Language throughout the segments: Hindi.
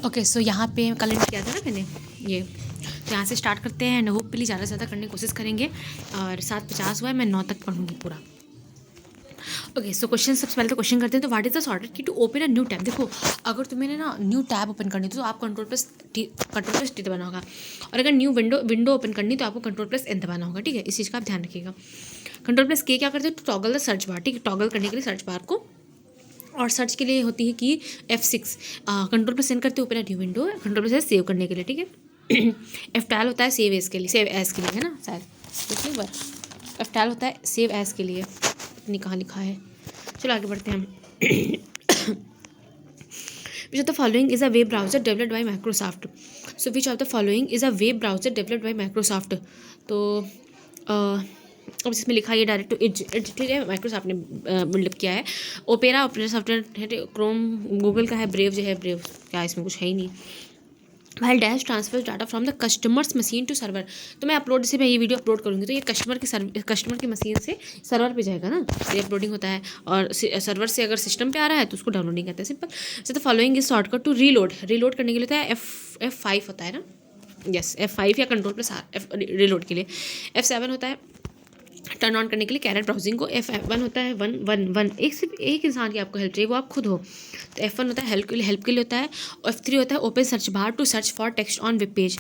ओके, सो यहाँ पे कलेक्ट किया था ना मैंने ये, तो यहाँ से स्टार्ट करते हैं एंड होपफुली ज़्यादा से ज़्यादा करने की कोशिश करेंगे। और 7:50 हुआ है, मैं 9 तक पढ़ूंगी पूरा। ओके, सो क्वेश्चन, सबसे पहले तो क्वेश्चन करते हैं। तो what is the shortcut key to open a new tab. देखो, अगर तुम्हें ना न्यू टैब ओपन करनी तो आप कंट्रोल प्लस टी दबाना होगा, और अगर न्यू विंडो ओपन करनी तो आपको कंट्रोल प्लस एन दबाना होगा। ठीक है, इस चीज़ का आप ध्यान रखिएगा। कंट्रोल प्लस के क्या करते हैं, तो टॉगल द सर्च बार। ठीक है, टॉगल करने के लिए सर्च बार को, और सर्च के लिए होती है कि F6। कंट्रोल प्लस सेंड करते हैं open a new window, control plus save करने के लिए। ठीक है, F12 होता है सेव एज के लिए, सेव एज के लिए, है ना शायद, देखिए बार F12 होता है सेव एज के लिए, अपनी कहाँ लिखा है। चलो आगे बढ़ते हैं। Which of the following is a web browser developed by Microsoft? So which of the following is a web browser developed by Microsoft? तो अब इसमें लिखा है डायरेक्ट टू एज, ठीक है, माइक्रोसॉफ्ट ने बिल्डअप किया है। ओपेरा ऑपरेटिंग सॉफ्टवेयर है, क्रोम गूगल का है, ब्रेव जो है, ब्रेव क्या इसमें कुछ है ही नहीं। While dash transfer data from the customer's machine to server. तो मैं अपलोड, जैसे मैं ये वीडियो अपलोड करूँगी तो ये कस्टमर की मशीन से सर्वर पे जाएगा ना, ये अपलोडिंग होता है, और सर्वर से अगर सिस्टम पे आ रहा है तो उसको डाउनलोडिंग करते हैं, simple. So the following is shortcut to reload करने के लिए होता है F5 होता है ना, यस F5 या कंट्रोल प्लस R रीलोड के लिए। F7 होता है टर्न ऑन करने के लिए कैरेट ब्राउजिंग को। F1 होता है वन एक सिर्फ एक इंसान की आपको हेल्प चाहिए, वो आप खुद हो, तो F1 होता है हेल्प के लिए होता है। F3 होता है open search bar to search for text on web page.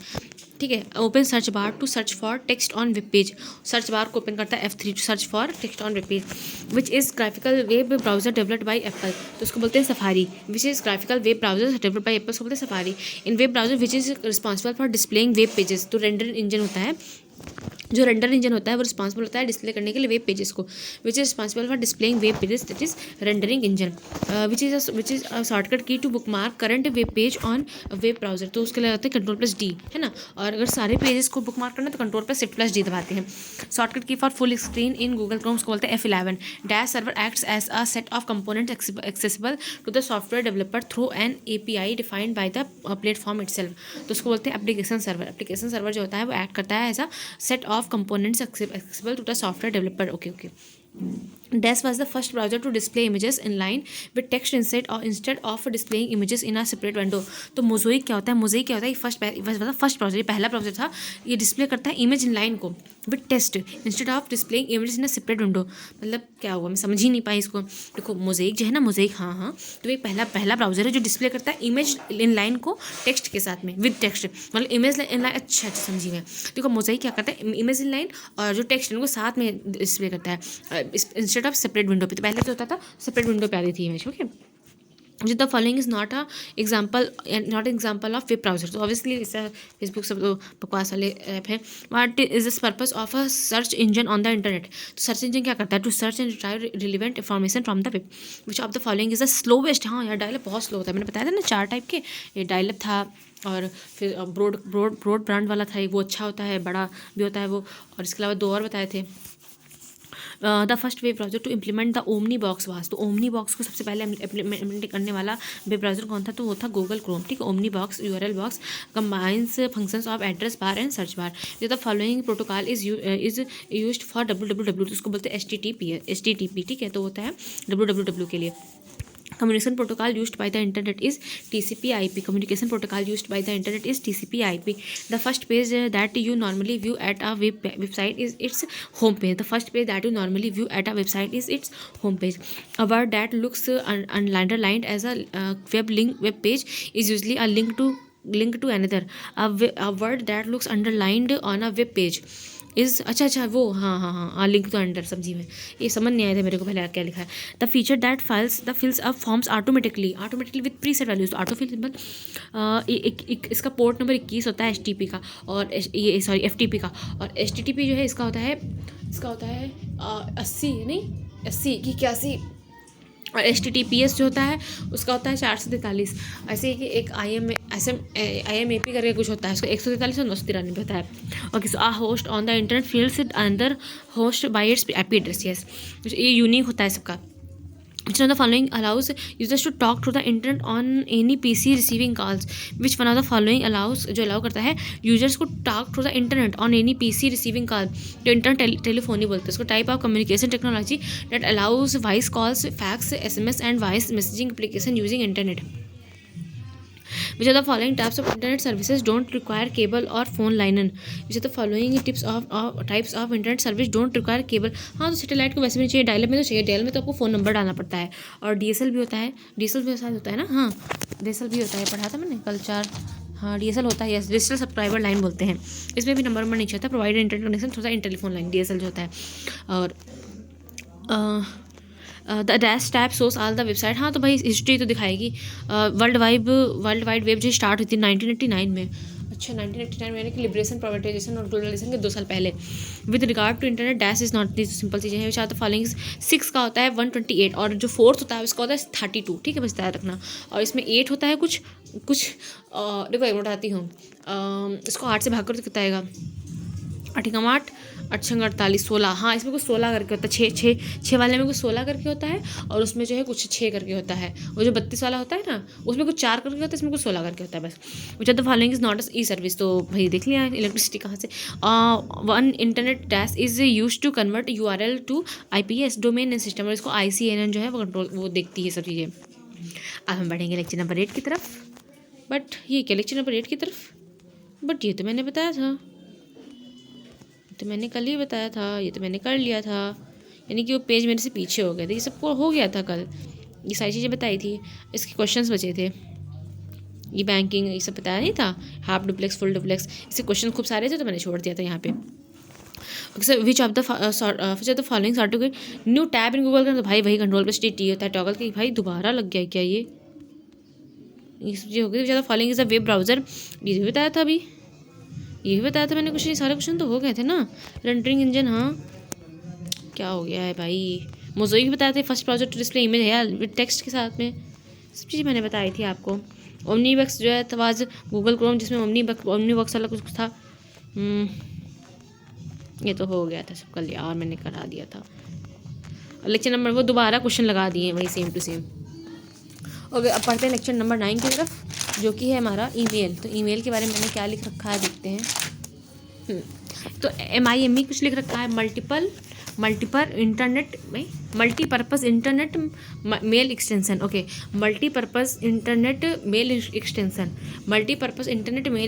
ठीक है, open search bar to search for text on web page, search bar को ओपन करता है F3 to search for text on web page. Which is graphical web browser developed by Apple, तो उसको बोलते हैं Safari. Which is graphical web browser developed by Apple, उसको बोलते हैं Safari. In web browser which is responsible for displaying web pages, तो रेंडर इंजन होता है, जो रेंडर इंजन होता है वो रिस्पॉन्सिबल होता है डिस्प्ले करने के लिए वेब पेजेस को। Which is responsible for displaying web pages, that is rendering engine. Which is shortcut key to bookmark current web page on web browser, तो उसके लिए होता है कंट्रोल प्लस डी, है ना। और अगर सारे पेजेस को बुक मार्क करना तो control plus shift plus D दबाते हैं। Shortcut key for full screen in Google Chrome को बोलते हैं F11। Dash server acts as a set of component accessible to the software developer through an API defined by the platform itself, तो उसको बोलते हैं एप्लीकेशन सर्वर। एप्लीकेशन सर्वर जो होता है वो एक्ट करता है as a set of components accessible to the software developer. Okay. Dash was the first browser to display images inline with text instead of displaying images in a separate window. तो मोज़ोइक क्या होता है, ये फर्स्ट ब्राउजर, ये पहला ब्राउजर था, ये डिस्प्ले करता है इमेज इनलाइन को with text instead of displaying images in a separate window. मतलब क्या हुआ, मैं समझ ही नहीं पाई इसको। देखो मोज़ोइक जो है ना, मोज़ोइक, हाँ, तो ये पहला ब्राउजर है जो डिस्प्ले करता है इमेज इनलाइन को टेक्स्ट के साथ में, विद टेक्स्ट, मतलब इमेज इनलाइन। अच्छा समझी मैं। देखो मोज़ोइक क्या करता है, इमेज इनलाइन और जो टेक्स्ट इनको साथ में डिस्प्ले करता है इंस्टेड ऑफ सेपरेट विंडो पे। तो पहले तो होता था सेपरेट विंडो पे आती थी image. Okay, which the following is not an example of web browser, तो ऑब्वियसली इससे फेसबुक सब तो बकवास वाले ऐप है। What is this purpose of a search engine on the internet, तो सर्च इंजन क्या करता है, to search and retrieve relevant information from the web. Which of the following is the slowest, हाँ यार डायलअप बहुत स्लो होता है, मैंने बताया था ना 4 टाइप के, ये डायलअप था, और फिर ब्रॉड ब्रांड वाला था, वो अच्छा होता है, बड़ा भी होता है वो, और इसके अलावा 2 और बताए थे। The first web browser to implement the omnibox was, तो ओमनी बॉक्स को सबसे पहले इम्प्लीमेंट करने वाला वेब ब्राउजर कौन था, तो वो था गूगल क्रोम। ठीक है, omnibox URL box combines functions of address bar and search bar. जो the following protocol is used for www, तो उसको बोलते हैं HTTP। ठीक है, तो होता है www के लिए। Communication protocol used by the internet is TCP/IP. Communication protocol used by the internet is TCP/IP. The first page that you normally view at a website is its home page. The first page that you normally view at a website is its home page. A word that looks underlined as a web page is usually a link to another. A word that looks underlined on a web page is, अच्छा वो, हाँ लिंक तो अंडर, समझी मैं, ये समझ नहीं आया था मेरे को पहले क्या लिखा है। The feature that फिल्स up forms automatically with preset values, तो ऑटो फिल इसका पोर्ट नंबर 21 होता है HTTP का, और ये सॉरी FTP का, और HTTP जो है इसका होता है 80 नहीं 80 की 81, और HTTPS जो होता है उसका होता है 443। ऐसे ही कि एक IMAP करके कुछ होता है, उसका 143 और 993 होता है। Okay, so a host on the internet fields अंदर host by its IP address, yes, ये यूनिक होता है सबका। Which one of the following allows users to talk to the internet on any PC receiving calls? Which one of the following जो अलाउ करता है यूजर्स को talk to the internet on any PC receiving call? तो इंटरनेट टेलीफोनी बोलते हैं इसको। Type of communication technology that allows voice calls, fax, SMS and voice messaging application using internet. Which are the following types of internet services don't require cable or phone line, which are the following tips of types of internet service don't require cable. हाँ, तो सैटेलाइट को वैसे भी नहीं चाहिए, डायल में तो चाहिए, डायल में तो आपको फ़ोन नंबर डालना पड़ता है, और DSL भी होता है, DSL भी शायद होता है ना, हाँ DSL भी होता है, पढ़ा था मैंने कल 4, हाँ DSL होता है, यस डिजिटल सब्सक्राइबर लाइन बोलते हैं, इसमें भी नंबर नहीं चाहिए, प्रोवाइडेड इंटरनेट कनेक्शन थोड़ा इन टेलीफोन लाइन DSL जो होता है। और the dash tap source all the website, हाँ तो भाई हिस्ट्री तो दिखाएगी। वर्ल्ड वाइड वेब जो स्टार्ट हुई थी 1989 में, अच्छा 1989 में, यानी कि लिबरेशन, प्राइवेटाइजेशन और ग्लोबलाइजेशन के 2 साल पहले। With regard to internet dash is not the simple चीज़ें हैं, विच फॉलोइंग 6 का होता है 128, और जो 4th होता है उसका होता है 32, ठीक है बस याद रखना। और इसमें 8 होता है कुछ देखो एक बताती हूँ, इसको 8 से भाग कर तो कितना आएगा, 8 × 8 8 × 48 16, हाँ इसमें कुछ 16 करके होता है, 6 वाले में कुछ 16 करके होता है, और उसमें जो है कुछ 6 करके होता है, वो जो 32 वाला होता है ना उसमें कुछ 4 करके होता है, इसमें कुछ 16 करके होता है बस। Which are the following is not e service, तो भाई देख लिया इलेक्ट्रिसिटी कहाँ से। One internet dash is use to convert URL to IPS domain name system, और इसको ICNN जो है वो कंट्रोल वो देखती है सब चीज़ें। अब हम बढ़ेंगे लेक्चर नंबर 8 की तरफ, बट ये क्या लेक्चर नंबर 8 की तरफ, बट ये तो मैंने बताया था, तो मैंने कल ही बताया था, ये तो मैंने कर लिया था, यानी कि वो पेज मेरे से पीछे हो गए थे, ये सबको हो गया था कल, ये सारी चीज़ें बताई थी, इसके क्वेश्चंस बचे थे, ये बैंकिंग ये सब बताया नहीं था, हाफ डुप्लेक्स फुल डुप्लेक्स, इससे क्वेश्चन खूब सारे थे तो मैंने छोड़ दिया था यहाँ पे। विच of the following certificate new tab in Google का, तो भाई वही कंट्रोल पे टी होता है टॉगल की, भाई दोबारा लग गया क्या ये सब चीज़ हो गई। विच of the following is a web browser, ये भी बताया था अभी, ये भी बताया था मैंने, कुछ नहीं सारे क्वेश्चन तो हो गए थे ना। रेंडरिंग इंजन, हाँ क्या हो गया है भाई, मोज़ोइक भी बताए थे, first browser to display image है टेक्स्ट के साथ में, सब चीज़ें मैंने बताई थी आपको। ओमनीबक्स जो है तवाज गूगल क्रोम, जिसमें ओमनीबक्स वाला कुछ था, ये तो हो गया था सब कर लिया, और मैंने करा दिया था। लेक्चर नंबर वो दोबारा क्वेश्चन लगा दिए हैं वही सेम टू सेम। ओके, अब पढ़ते हैं लेक्चर नंबर 9 की तरफ, जो कि है हमारा ईमेल। तो ईमेल के बारे में मैंने क्या लिख रखा है देखते हैं। तो MIME कुछ लिख रखा है, multipurpose internet mail extension, okay multipurpose internet mail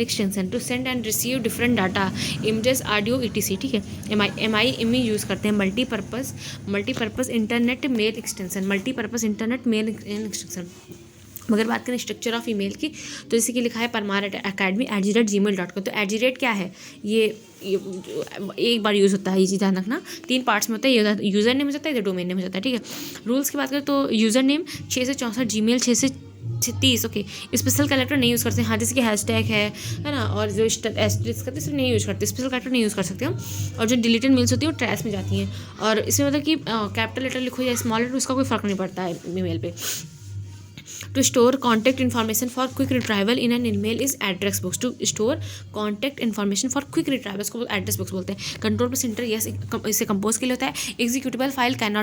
extension to send and receive different data, images, audio ETC, ठीक है। MIME यूज़ करते हैं, मल्टीपर्पज़ इंटरनेट मेल एक्सटेंशन। मगर बात करें स्ट्रक्चर ऑफ ईमेल की, तो जैसे कि लिखा है parmar@academy@gmail.com। तो @ क्या है, ये एक बार यूज़ होता है, ये चीज़ ध्यान रखना, 3 पार्ट्स में होता है, ये यूज़र नेम हो जाता है, ये डोमेन नेम हो जाता है, ठीक है। रूल्स की बात करें तो यूज़र नेम 6 से 64, जीमेल 6 से 36, ओके। स्पेशल कैरेक्टर नहीं यूज़ करते, हाँ जैसे कि हैशटैग है ना, और जो एस्टेरिस्क करते हैं नहीं यूज़ करते, स्पेशल कैरेक्टर नहीं यूज़ कर सकते हम। और जो डिलीटेड मेल्स होती है वो ट्रैश में जाती हैं, और इसमें मतलब कि कैपिटल लेटर लिखो या स्मॉल लेटर, उसका कोई फ़र्क नहीं पड़ता है ईमेल पे। To store contact information for quick retrieval in an email is address books. To store contact information for quick retrieval इसको एड्रेस बुक्स बोलते हैं। कंट्रोल पर सेंटर, यस इससे कंपोज के लिए होता है। Executable file can not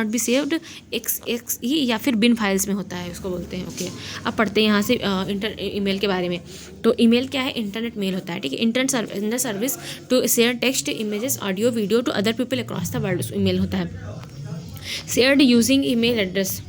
be saved, XE या फिर बिन फाइल्स में होता है, उसको बोलते हैं, ओके। अब पढ़ते हैं यहाँ से ईमेल के बारे में। तो ईमेल क्या है, इंटरनेट मेल होता है, ठीक है। Internet service to share text, images, audio, video to other people across the world, email होता है। Shared using email address,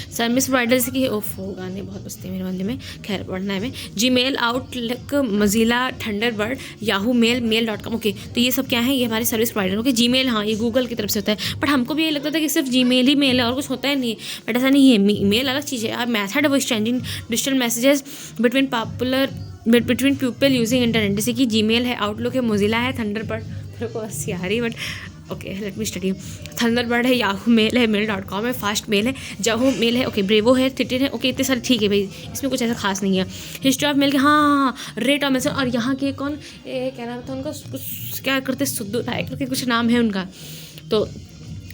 service provider जैसे कि गाने बहुत बजते हैं मेरे वाले में, खैर पढ़ना है में। Gmail, Outlook, Mozilla, Thunderbird, Yahoo mail, mail.com, okay. तो ये सब क्या है, ये हमारे सर्विस प्रोवाइडर, ओके। जीमेल, हाँ ये गूगल की तरफ से होता है, बट हमको भी ये लगता था कि सिर्फ जीमेल ही मेल है और कुछ होता है नहीं, बट ऐसा नहीं है। ईमेल अलग चीज़ है, आप method of exchanging digital messages between people using internet, जैसे कि जीमेल है, आउटलुक है, मोज़िला है, थंडरबर्ड, मेरे को हंसी आ रही but okay let me study. Thunderbird है, याहू मेल है, mail.com है, फास्ट मेल है, जाहू मेल है, ओके। ब्रेवो है, ट्विटर है, ओके। इतने सारे ठीक है भाई, इसमें कुछ ऐसा खास नहीं है। हिस्ट्री ऑफ मेल के, हाँ रेट ऑमिल्सन, और यहाँ के कौन क्या नाम था उनका, कुछ क्या करते, सुद्धू नायक करके कुछ नाम है उनका। तो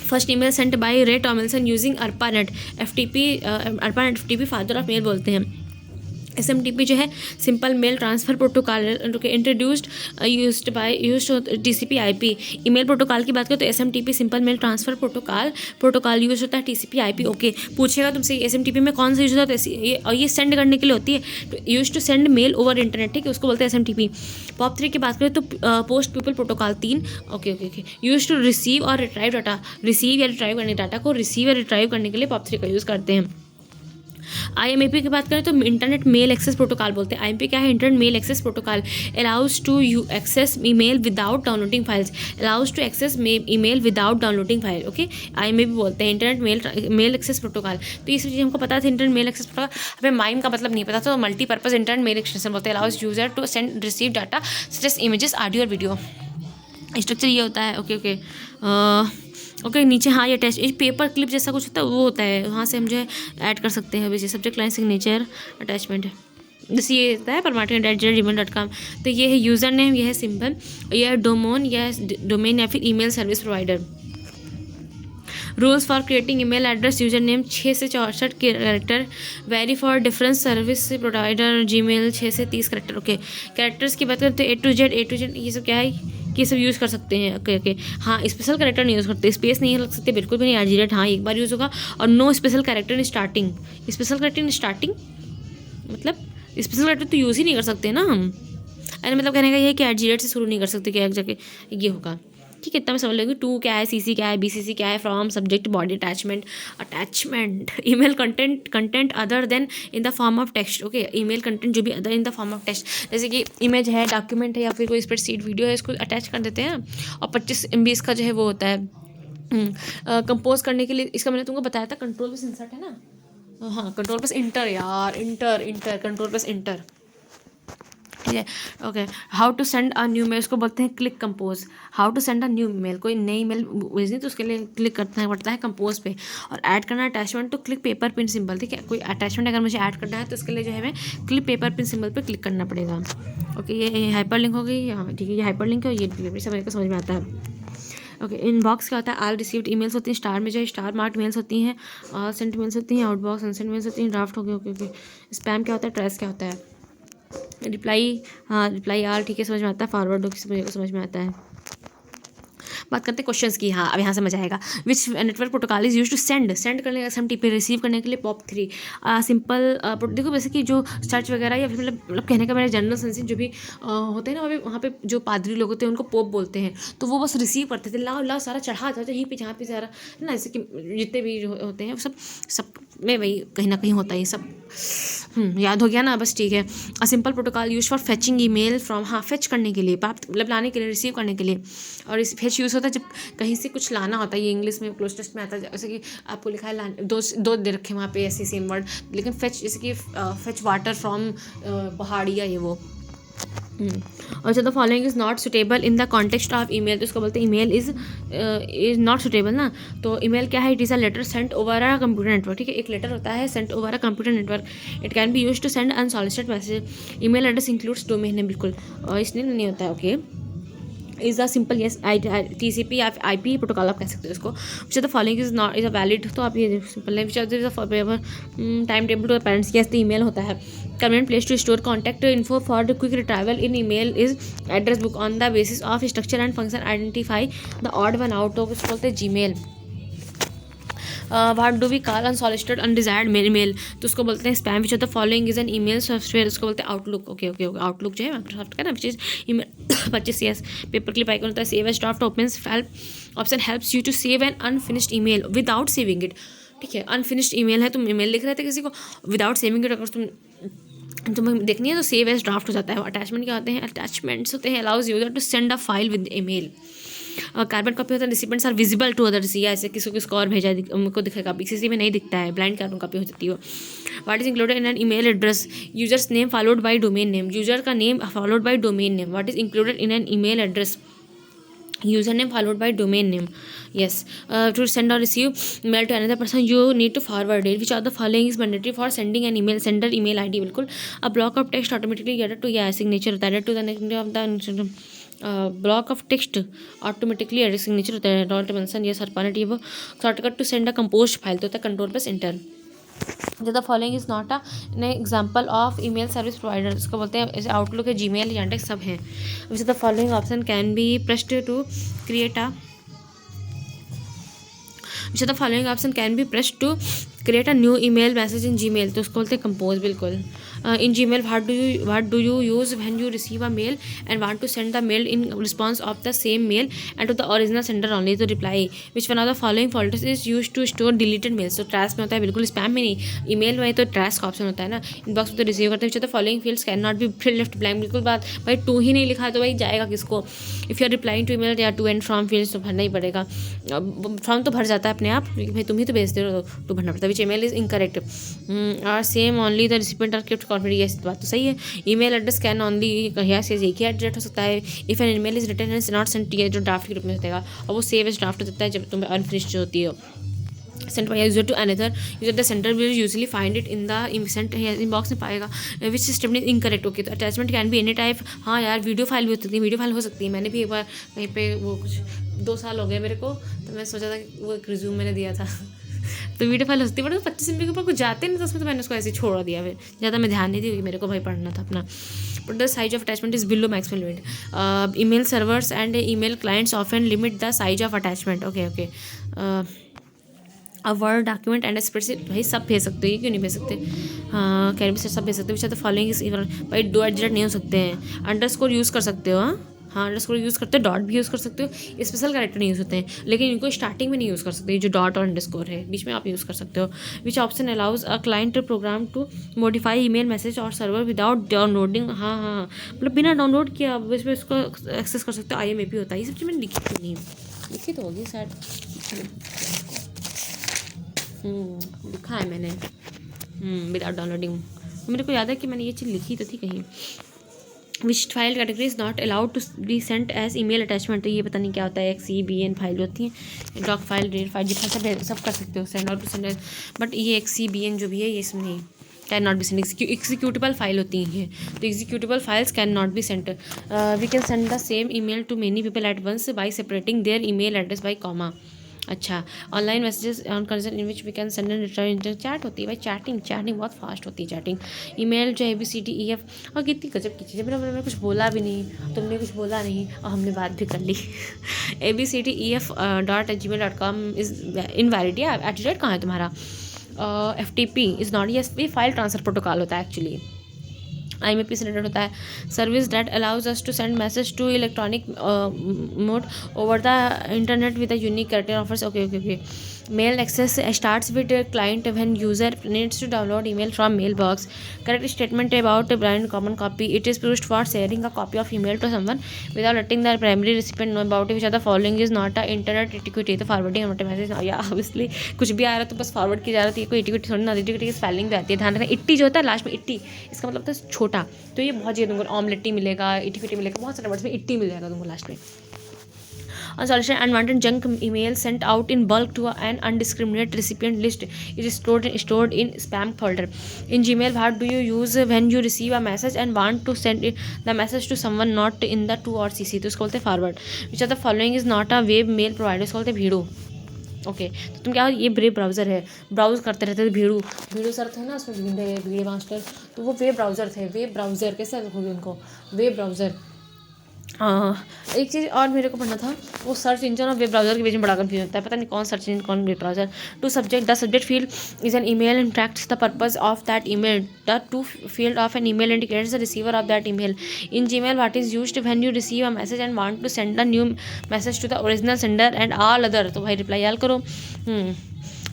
first email sent by Ray Tomlinson using ARPANET FTP father of mail बोलते हैं। SMTP जो है simple mail transfer protocol, introduced used TCP/IP। Email protocol की बात करें तो SMTP simple mail transfer protocol use होता है, TCP/IP, ओके। पूछेगा तुमसे SMTP में कौन सा यूज होता है, और ये सेंड करने के लिए होती है, तो use to send mail over internet, ठीक है, उसको बोलते हैं SMTP। POP3 की बात करें तो post people protocol 3, okay. Use to receive और रिट्राइव डाटा, रिसीव या रिट्राइव करने डाटा को रिसीव या रिट्राइव करने के लिए POP3 का यूज़ करते हैं। IMAP की बात करें तो इंटरनेट मेल एक्सेस प्रोटोकॉल बोलते हैं। IMAP क्या है? Internet mail access protocol. Allows to you access email without downloading files. Allows to access email without downloading file. Okay, IMAP बोलते हैं इंटरनेट मेल एक्सेस प्रोटोकॉल। तो ये सब चीज़ हमको पता था। इंटरनेट मेल एक्सेस प्रोटोकॉल, हमें माइम का मतलब नहीं पता था। तो मल्टीपर्पज इंटरनेट मेल एक्सटेंशन बोलते हैं। Allows user to send receive data such as images, audio और वीडियो। स्ट्रक्चर ये होता है। ओके ओके ओके नीचे हाँ ये अटैच पेपर क्लिप जैसा कुछ होता है वो होता है, वहाँ से हम जो है ऐड कर सकते हैं। वैसे सब्जेक्ट लाइन सिग्नेचर अटैचमेंट है, जैसे ये होता है permartin@gmail.com। तो ये है यूज़र नेम, ये है सिंबल, ये है डोमेन, यह है डोमेन या फिर email service provider. Rules for creating email address user name 6 से 64 character, very for difference service provider Gmail 6 से 30 कैरेक्टर। ओके, कैरेक्टर्स की बात करें तो A to Z ये सब क्या है, ये सब यूज़ कर सकते हैं। ओके ओके हाँ, स्पेशल कैरेक्टर नहीं यूज़ करते, स्पेस नहीं लग सकते बिल्कुल भी नहीं। RGZ हाँ एक बार यूज़ होगा। और no special character in starting. Special character in starting मतलब स्पेशल कैरेक्टर तो यूज़ ही नहीं कर सकते ना हम। अरे मतलब कहने का ये है कि RGZ से शुरू नहीं कर सकते, क्या जाके ये होगा। ठीक है, इतना मैं समझ लूँगी। टू क्या है, CC क्या है, BCC क्या है, from subject body attachment email content other then in the form of text. Okay, email content जो भी other in the form of text, जैसे कि इमेज है, डॉक्यूमेंट है या फिर कोई स्प्रेडशीट वीडियो है, इसको अटैच कर देते हैं। और 25 MB इसका जो है वो होता है कंपोज करने के लिए। इसका मैंने तुमको बताया था कंट्रोल प्लस इंसर्ट है ना। हाँ कंट्रोल प्लस इंटर यार, इंटर कंट्रोल प्लस इंटर। ठीक है okay. How to send a new mail, उसको बोलते हैं click compose. How to send a new mail, कोई नई मेल भेजनी तो उसके लिए क्लिक करना पड़ता है कंपोज पे। और ऐड करना अटैचमेंट तो क्लिक पेपर पिन सिंबल। ठीक है, कोई अटैचमेंट अगर मुझे ऐड करना है तो उसके लिए जो है हमें क्लिक पेपर पिन सिंबल पे क्लिक करना पड़ेगा। ओके, ये हाइपर लिंक हो गई। हाँ ठीक है, ये हाइपर लिंक है, ये समझ में आता है। ओके, इनबॉक्स क्या होता है? ऑल रिसीव्ड ईमेल्स होती हैं, स्टार में जो है स्टार मार्क मेल्स होती हैं, ऑल सेंट मेल्स होती हैं, आउटबॉक्स अनसेंट मेल्स होती हैं, ड्राफ्ट हो गए। ओके ओके, स्पैम क्या होता है, ट्रेस क्या होता है, रिप्लाई हाँ रिप्लाई आल ठीक है समझ में आता है, फॉरवर्ड समझ में आता है। बात करते हैं क्वेश्चंस की। हाँ अब यहाँ समझ आएगा। Which network protocol is use to send करने का SMTP, रिसीव करने के लिए POP3। सिंपल देखो वैसे कि जो सर्च वगैरह या फिर मतलब कहने का मेरा जनरल सेंस जो भी होते हैं ना, वहाँ पे जो पादरी लोग होते हैं उनको पोप बोलते हैं, तो वो बस रिसीव करते थे। लाओ सारा चढ़ा जाता यहीं पे जहाँ पे सारा है ना, जैसे कि जितने भी होते हैं सब में वही कहीं ना कहीं होता है ये सब। याद हो गया ना, बस ठीक है। A simple protocol use for fetching email from, हाँ फेच करने के लिए, प्राप्त मतलब लाने के लिए, रिसीव करने के लिए। और इस फेच यूज़ होता है जब कहीं से कुछ लाना होता है। ये इंग्लिश में क्लोज टेस्ट में आता है, जैसे कि आपको लिखा है दो दे रखे वहाँ पे ऐसे सेम वर्ड, लेकिन फेच जैसे कि फेच वाटर फ्रॉम पहाड़ी या ये वो। और the following is not suitable in the context of email, तो इसको बोलते हैं ईमेल इज़ नॉट सुटेबल ना। तो ईमेल क्या है? It is a letter sent over a computer network. ठीक है, एक लेटर होता है sent over a computer network. It can be use to send unsolicited message. Email address includes domain name, बिल्कुल और इसने नहीं होता है। Okay, is a simple yes TCP या IP प्रोटोकॉल आप कह सकते हो इसको। Which the following is not is a valid, तो आप ये सिंपल है। विच are time table to parents, yes the email होता है। Convenient place to store contact info for the quick retrieval in email is address book on the basis of structure and function identify the odd one out, तो उसको बोलते हैं Gmail। What do we call unsolicited undesired mail, तो उसको बोलते हैं spam. Which of the following is an email software, उसको बोलते हैं आउटलुक। ओके ओके आउटलुक जो है माइक्रोसॉफ्ट का ना, which is email 25 yes. Paper clip icon होता है। Save as draft option helps you to save an unfinished email without saving it. ठीक है, अनफिनिश्ड ईमेल है, तुम ईमेल लिख रहे थे किसी को, विदाउट सेविंग इट अगर तुम्हें देखनी है तो सेव एज ड्राफ्ट हो जाता है। अटैचमेंट क्या होते हैं? अटैचमेंट्स होते हैं allows user to send a file with email. Carbon copy होता है recipients are visible to others, या ऐसे किसी को स्कोर भेजा उनको दिखेगा, BCC में नहीं दिखता है, ब्लाइंड कार्बन कॉपी हो जाती है। What is included in an email address? Users name followed by domain name, user का name followed by domain name. What is included in an email address? User name followed by domain name, yes. To send or receive mail to another person you need to forward it. Which of the following is mandatory for sending an email? Sender email ID, बिल्कुल। A block of text automatically added to या signature होता है, added to the next of the block of text automatically added signature होता है, not mention yes alternative। वो shortcut to send a composed file तो होता है control plus enter। The following is not an example of email service provider, इसको बोलते हैं जैसे आउटलुक है, Gmail, Yandex सब हैं। Which the following option can be pressed to create a, which of the following option can be pressed to create a new email message in Gmail, तो उसको बोलते हैं कंपोज। बिल्कुल। In Gmail what do you use when you receive a mail and want to send the mail in response of the same mail and to the original sender only, तो reply which one of the following folders is use to store deleted mails, तो ट्रैश में होता है, बिल्कुल स्पैम में नहीं। ईमेल में तो ट्रैश का ऑप्शन होता है ना, इनबॉक्स में तो रिसीव करते हैं। तो following fields can not be fill left blank, बिल्कुल बात भाई, टू ही नहीं लिखा है तो भाई जाएगा किसको। If you are replying to email या टू एंड फ्रॉम फील्ड्स तो भरना ही पड़ेगा। फॉर्म तो भर जाता है अपने आप, क्योंकि भाई तुम ही तो भेजते हो तो भरना पड़ता है। Which email is incorrect are same only the recipient are kept confident, ये बात तो सही है। Email address can only yes एक ही एड्रेस हो सकता है। If an email is written and not sent, जो ड्राफ्ट के रूप में होता है और वो सेव एज ड्राफ्ट होता है जब तुम्हें अनफिनिश्ड होती है। Sent by user to another user, the sender will usually find it in the sent inbox में पाएगा which system is incorrect. Okay, तो attachment can be any type. हाँ यार, वीडियो फाइल भी हो सकती है, वीडियो फाइल हो सकती है। मैंने भी एक बार कहीं पे वो कुछ 2 साल हो गए मेरे को, तो मैं सोचा था कि वो एक रिज्यूम मैंने दिया था तो वीडियो फाइल हो सकती है, बट 25 MB के ऊपर कुछ जाते नहीं, तो उसमें तो मैंने उसको ऐसे ही छोड़ दिया। फिर ज़्यादा मैं ध्यान नहीं दी, क्योंकि मेरे को भाई पढ़ना था अपना। But the size of attachment is below maximum limit. Email servers and email clients often limit the size of attachment. Okay okay. A word document and spreadsheet, भाई सब भेज सकते हो, ये क्यों नहीं भेज सकते। हाँ, कैन भी सब भेज सकते हो। Which are the following is भाई डॉट जेड नहीं हो सकते हैं। अंडरस्कोर यूज़ कर सकते हो। हाँ अंडरस्कोर यूज़ करते हो, डॉट भी यूज़ कर सकते हो। स्पेशल कैरेक्टर नहीं यूज़ होते हैं, लेकिन इनको स्टार्टिंग में नहीं यूज़ कर सकते, जो डॉट और अंडरस्कोर है बीच में आप यूज़ कर सकते हो। Which option allows a client program to modify email message और सर्वर विदाउट डाउनलोडिंग। हाँ हाँ, मतलब बिना डाउनलोड किया बस में इसको एक्सेस कर सकते हो। IMAP होता है, ये सब चीज़ मैंने लिखी क्यों नहीं, लिखी तो होगी शायद। लिखा है मैंने विदाउट डाउनलोडिंग, मेरे को याद है कि मैंने ये चीज़ लिखी तो थी कहीं। Which file category is not allowed to be sent as email attachment, तो ये पता नहीं क्या होता है। XCBN फाइल होती है, डॉक फाइल, रेड फाइल, जितना सब कर सकते हो सेंड और टू सेंड, बट ये XCBN जो भी है ये इसमें नहीं can not be sent. Executable file होती हैं, तो executable files can not be sent. We can send the same email to many people at once by separating their email address by comma. अच्छा, online messages on concern in which we can send and return, chat होती है भाई, चैटिंग बहुत फास्ट होती है चैटिंग। ईमेल जो ABCDEF, और कितनी गजब की चीज़ें, मैंने कुछ बोला भी नहीं, तुमने कुछ बोला नहीं और हमने बात भी कर ली ABCDEF.gmail.com इज़ इनवैलिड, या @ कहाँ है तुम्हारा। FTP इज़ नॉट, ये फाइल ट्रांसफर प्रोटोकॉल होता है एक्चुअली। IMAP से रिलेटेड होता है। Service that allows us to send message to electronic mode over the internet with a unique character offers. Okay okay okay. Mail access starts with client when user needs to download email from mailbox. Correct statement about brand common copy, it is used for sharing a copy of email to someone without letting the primary recipient know about it, which are the following is not a internet etiquette, तो फॉरवर्डिंग नॉट मैसेज। या ऑब्वियसली कुछ भी आ रहा है तो बस फॉरवर्ड की जा रही है, कोई इटिक्विटी थोड़ी ना, इटिक्विटी की स्पेलिंग भी आती है, ध्यान रखना। इट्टी जो होता है लास्ट में, इट्टी इसका मतलब होता है छोटा, तो ये बहुत चीज़ तुमको ऑमलेटी मिलेगा, इटिक्विटी मिलेगा, बहुत सारे वर्ड्स में इट्टी मिल जाएगा तुमको लास्ट में। Unsolicited unwanted junk email sent out in bulk to an undiscriminate recipient list is stored in spam folder. In Gmail, what do you use when you receive a message and want to send the message to someone not in the to or CC, तो इसको बोलते हैं forward. Which of the following is not a web mail provider, इसको बोलते हैं भीड़ो. ओके तो तुम क्या, ये ब्रेव ब्राउज़र है, ब्राउज करते रहते थे, भीड़ू सर थे ना उसमें, भीड़े मास्टर, तो वो वेब ब्राउज़र थे. वेब ब्राउज़र कैसे रखोगे उनको, वेब ब्राउज़र. एक चीज़ और मेरे को पढ़ना था, वो सर्च इंजन और वेब ब्राउज़र के बीच में बड़ा कन्फ्यूजन होता है, पता नहीं कौन सर्च इंजन कौन web browser. To subject, the subject field is an email and tracks the purpose of that email. The to field of an email indicates the receiver of that email. In Gmail what is used when you receive a message and want to send the new message to the original sender and all other, तो भाई रिप्लाई आल करो.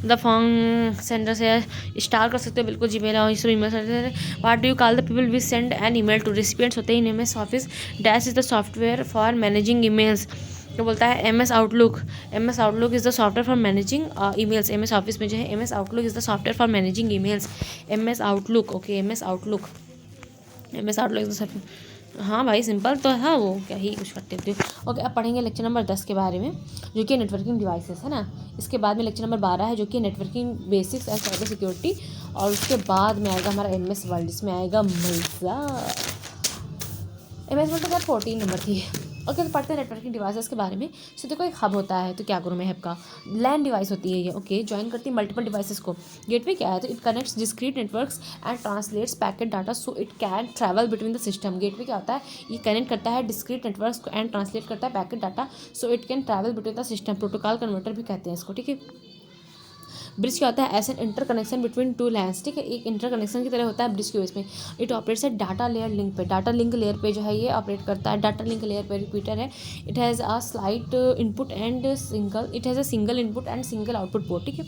द फॉर्म सेंडर से स्टार कर सकते हो बिल्कुल. जीमेल और इस email sender. What do you call the people we send an email to, recipients होते हैं इन MS Office. Dash is the software for managing emails, तो बोलता है MS Outlook. MS Outlook is the software for managing emails. MS Office में जो है MS Outlook is the software for managing emails. MS Outlook. Okay MS Outlook. MS Outlook is the software. हाँ भाई सिंपल तो था वो, क्या ही कुछ करते थे. ओके अब पढ़ेंगे लेक्चर नंबर 10 के बारे में, जो कि नेटवर्किंग डिवाइसेस है ना. इसके बाद में लेक्चर नंबर 12 है, जो कि networking basics and cyber security. और उसके बाद में आएगा हमारा MS वर्ल्ड, जिसमें आएगा मज़ा. MS वर्ल्ड तो 14 नंबर थी. ओके तो पढ़ते हैं नेटवर्किंग डिवाइसेस के बारे में. सो देखो एक हब होता है, तो क्या करूँ मैं हब का. लैन डिवाइस होती है ये. ओके ज्वाइन करती है मल्टीपल डिवाइसेस को. गेटवे क्या है, तो it connects discrete networks and translates packet data so it can travel between the system. Gateway क्या होता है, ये कनेक्ट करता है डिस्क्रीट नेटवर्क्स को एंड ट्रांसलेट करता है packet data so it can travel between the system. Protocol converter भी कहते हैं इसको. ठीक है. ब्रिज क्या होता है? As an interconnection between two lands, ठीक है, एक इंटर कनेक्शन की तरह होता है ब्रिज के बेस में। It operates at data layer link पे, डाटा लिंक लेयर पे जो है ये ऑपरेट करता है। डाटा लिंक लेयर पे रिपीटर है। It has a slight input and single, it has a single input and single output port, ठीक है।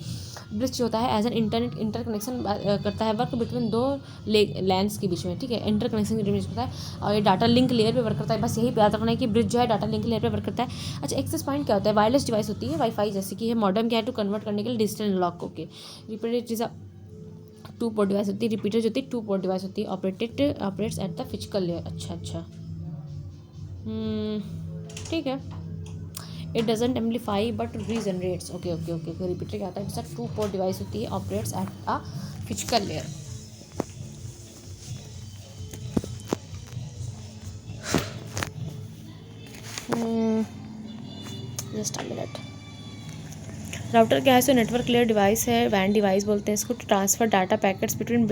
ब्रिज जो होता है एज एन इंटर कनेक्शन करता है, वर्क बिटवीन दो लैंड्स के बीच में, ठीक है, इंटर कनेक्शन के बीच होता है। और ये डाटा लिंक लेयर पे वर्क करता है। बस यही याद रखना है कि ब्रिज जो है डाटा लिंक लेयर पे वर्क करता है। अच्छा, एक्सेस पॉइंट क्या होता है? वायरलेस डिवाइस होती है, वाईफाई जैसे कि है। मॉडेम क्या है? टू कन्वर्ट करने के लिए digital analog, okay. Repeater it is a two port device होती है। रिपीटर जो होती है टू पोर्ट डिवाइस होती है। Operates at the physical layer. अच्छा अच्छा, ठीक है। It doesn't amplify but regenerates, okay okay okay. Repeater क्या होता है? इट्स टू पोर्ट डिवाइस होती है, operates at a physical layer. Just a minute. Router क्या है? सो नेटवर्क लेयर डिवाइस है, वैन डिवाइस बोलते हैं इसको, to transfer data packets between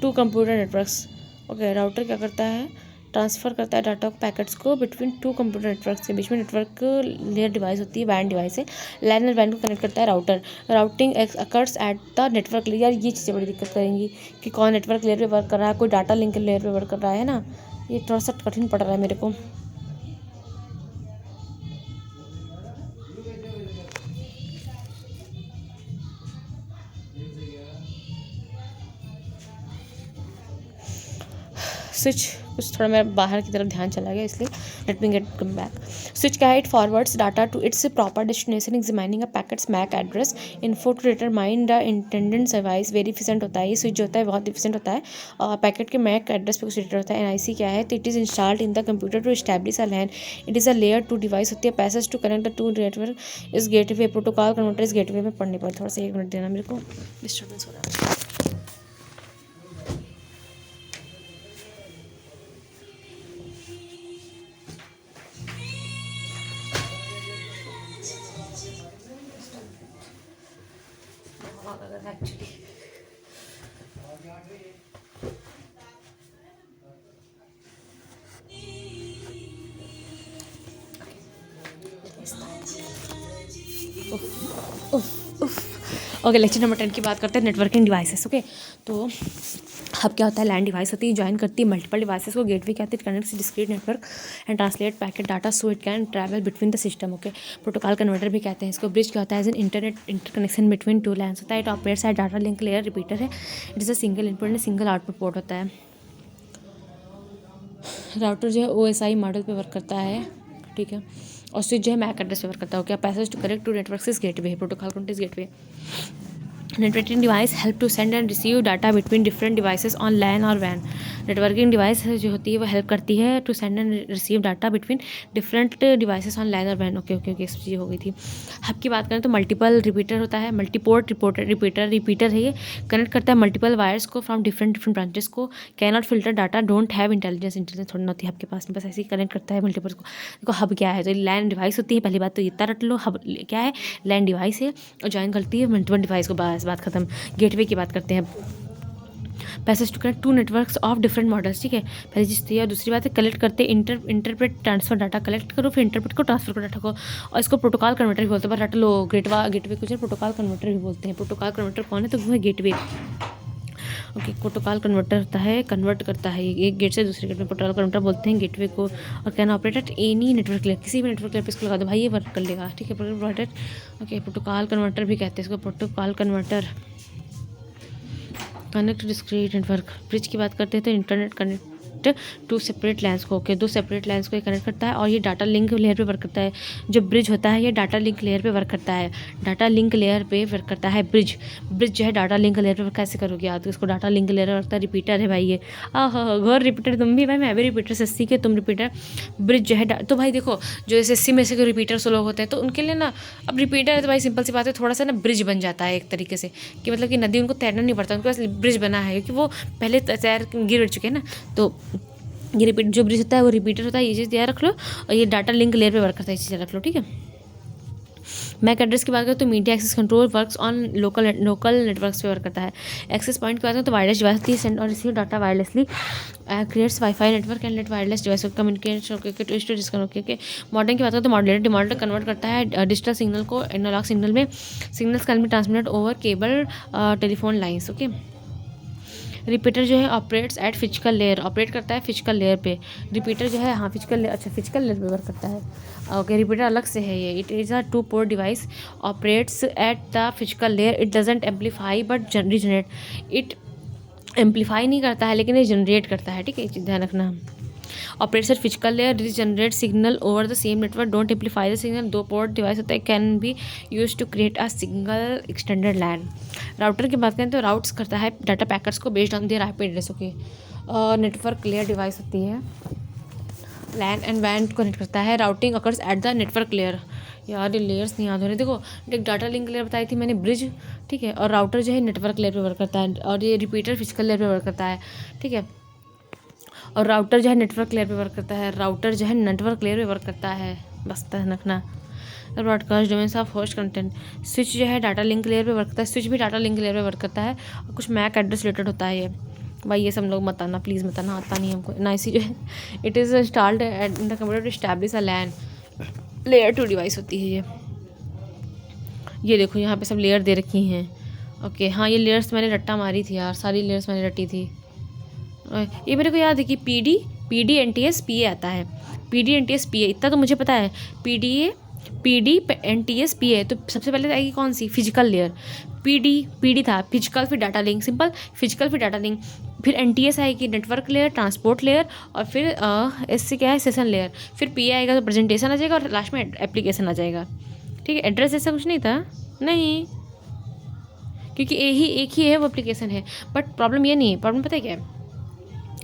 two computer networks, okay. Router क्या करता है? ट्रांसफ़र करता है डाटा पैकेट्स को बिटवीन टू कंप्यूटर नेटवर्क्स के बीच में। नेटवर्क लेयर डिवाइस होती है, वैन डिवाइस है। लैन और वैन को कनेक्ट करता है router. Routing occurs at the network layer. यार ये चीज़ें बड़ी दिक्कत करेंगी कि कौन नेटवर्क लेयर पे वर्क कर रहा है, कोई डाटा लिंक लेयर पे वर्क कर रहा है ना। ये थोड़ा सा कठिन पड़ रहा है मेरे को। स्विच, कुछ थोड़ा मेरा बाहर की तरफ ध्यान चला गया, इसलिए let me get come back. Switch क्या है? It forwards data to its proper destination examining a packets MAC address info to determine the intended service. Very efficient होता है ये स्विच जो होता है, बहुत एफिशिएंट होता है। और पैकेट के मैक एड्रेस पे कुछ रिलेटेड होता है। एनआईसी क्या है? तो it is installed in the computer to establish a LAN. It is a layer two device होती है। Passage to connect the two network is gateway. Protocol converter is gateway में पढ़ने पर थोड़ा सा 1 मिनट देना मेरे को, डिस्टर्बेंस हो रहा है। एक्चुअली ओके, लेक्चर नंबर 10 की बात करते हैं, नेटवर्किंग डिवाइसेस, ओके। तो अब क्या होता है? लैन डिवाइस होती है, ज्वाइन करती है मल्टीपल डिवाइसेस को। गेटवे क्या होती है? Connects discrete network and translate packet data so it can travel between the system, okay. Protocol converter भी कहते हैं इसको। ब्रिज क्या होता है? As an interconnection between two LANs होता है। It operates at data link layer. Repeater है। It is a single input and single output port होता है। राउटर जो है OSI मॉडल पे वर्क करता है, ठीक है। और स्विच जो है मैक एड्रेस पे वर्क करता है, okay. Passage to connect to network is gateway, protocol connect is gateway. Networking device help to send and receive data between different devices on LAN और वैन। नेटवर्किंग डिवाइस जो होती है वो हेल्प करती है to send and receive data between different devices on LAN और वैन, ओके ओके ओके। इस चीज़ हो गई थी। हब की बात करें तो मल्टीपल रिपीटर होता है, मल्टीपोर्ट रिपीटर है ये। कनेक्ट करता है मल्टीपल वायर्स को फ्रॉम डिफरेंट ब्रांचेस को। Can not filter data, don't have intelligence थोड़ी ना होती है आपके पास में, बस ऐसे ही कनेक्ट करता है मल्टीपल को। देखो हब क्या है? तो लैन डिवाइस होती है, पहली बात तो इतना रट लो। हब क्या है? लैन डिवाइस है और ज्वाइन करती है मल्टीपल डिवाइस को, बस बात खत्म। गेटवे की बात करते हैं। Passage to connect two networks of different models, ठीक है, पहली चीज़ तो ये। और दूसरी बात है कलेक्ट करते इंटरप्रेट ट्रांसफर डाटा। कलेक्ट करो फिर इंटरप्रेट को ट्रांसफर करो डाटा को, और इसको प्रोटोकॉल कन्वर्टर भी बोलते हैं। पर रट लो, गेटवे को जो प्रोटोकॉल कन्वर्टर भी बोलते हैं। प्रोटोकॉल कन्वर्टर कौन है? तो वो है गेटवे, ओके। प्रोटोकॉल कन्वर्टर होता है, कन्वर्ट करता है एक गेट से दूसरे गेट में, प्रोटोकॉल कन्वर्टर बोलते हैं गेटवे को। और can operate at any network layer, किसी भी नेटवर्क लेयर पे इसको लगा दो भाई, ये वर्क कर लेगा, ठीक है। Protocol, okay. प्रोटोकॉल कन्वर्टर भी कहते हैं इसको, protocol converter. Connect discrete network. Bridge की बात करते हैं तो internet connect two separate lines को, ओके। दो सेपरेट लाइन्स को ये कनेक्ट करता है और ये डाटा लिंक लेयर पे वर्क करता है। जो ब्रिज होता है ये डाटा लिंक लेयर पे वर्क करता है। डाटा लिंक लेयर पे वर्क करता है ब्रिज। ब्रिज जो है डाटा लिंक लेयर पे कैसे करोगे आप? तो इसको डाटा लिंक लेयर वर्क करता है। रिपीटर है भाई ये, घोर रिपीटर। तुम भी भाई, मैं भी रिपीटर से सी के तुम रिपीटर। ब्रिज जो है तो भाई देखो, जो SSC में से कोई रिपीटर से लोग होते हैं तो उनके लिए ना, अब रिपीटर है तो भाई सिंपल सी बात है, थोड़ा सा ना ब्रिज बन जाता है एक तरीके से, कि मतलब कि नदी उनको तैरना नहीं पड़ता, उनके पास ब्रिज बना है क्योंकि वो पहले तैर गिर चुके हैं ना। तो ये रिपीट जो ब्रिज होता है वो रिपीटर होता है, ये चीज़ याद रख लो। और ये डाटा लिंक लेयर पे वर्क करता है, ये चीज़ रख लो, ठीक है। मैक एड्रेस की बात करें तो media access control works on local networks पे वर्क करता है। एक्सेस पॉइंट की बात करें तो वायरलेस डिवाइस सेंड और receive data wirelessly, creates WiFi network and let wireless device communication okay. Modern की बात करें तो मॉड्यूलेटर डिमॉडरेटर कन्वर्ट करता है डिजिटल सिग्नल को एनालॉग सिग्नल में। Signals can be transmitted over cable telephone lines. Okay. Repeater जो है operates at physical layer, operate करता है फिजिकल लेयर पे। रिपीटर जो है हाँ फिजिकल लेयर, अच्छा फिजिकल लेयर पे वर्क करता है। ओके, रिपीटर अलग से है ये। It is a 2 port device, operates at the physical layer. It doesn't amplify but regenerate. It amplify नहीं करता है लेकिन ये जनरेट करता है, ठीक है, ध्यान रखना। Operates at physical layer, generate signal over the same network, don't amplify the signal. 2 port device होता है, can be use to create a single extended LAN. Router की बात करें तो राउट्स करता है डाटा पैकेट्स को based on their IP address. Okay. Network layer device होती है, लैन एंड वैन कनेक्ट करता है। Routing occurs at the network layer. यार ये लेयर्स नहीं याद हो रहे। देखो, एक डाटा लिंक लेयर बताई थी मैंने, ब्रिज, ठीक है, और राउटर जो है नेटवर्क लेयर पे वर्क करता है, और ये रिपीटर फिजिकल लेयर पे वर्क करता है, ठीक है, और राउटर जो है नेटवर्क लेयर पे वर्क करता है। राउटर जो है नेटवर्क लेयर पे वर्क करता है, बस ध्यान रखना। Broadcast domains of host content. Switch जो है डाटा लिंक लेयर पे वर्क करता है, स्विच भी डाटा लिंक लेयर पे वर्क करता है, और कुछ मैक एड्रेस रिलेटेड होता है ये। भाई ये सब लोग मत आना प्लीज़, मत आना, आता नहीं हमको ना। इसी जो है it is installed in the computer to establish a LAN. Layer 2 device होती है ये देखो यहाँ पे सब लेयर दे रखी हैं। ओके हाँ, ये लेयर्स मैंने रट्टा मारी थी यार, सारी लेयर्स मैंने रटी थी। ये मेरे को याद है कि P D N T S P A आता है, PD NTS PA इतना तो मुझे पता है। PD NTS PA, तो सबसे पहले आएगी कौन सी, फिजिकल लेयर। PD था फिजिकल, फिर डाटा लिंक, सिंपल फिजिकल फिर डाटा लिंक, फिर NTS आएगी नेटवर्क लेयर, ट्रांसपोर्ट लेयर, और फिर इससे क्या है सेशन लेयर, फिर PA आएगा तो प्रेजेंटेशन आ जाएगा, और लास्ट में एप्लीकेशन आ जाएगा, ठीक है। एड्रेस ऐसा कुछ नहीं था, नहीं, क्योंकि एक ही है वो एप्लीकेशन है। बट प्रॉब्लम ये नहीं है, प्रॉब्लम पता है क्या है,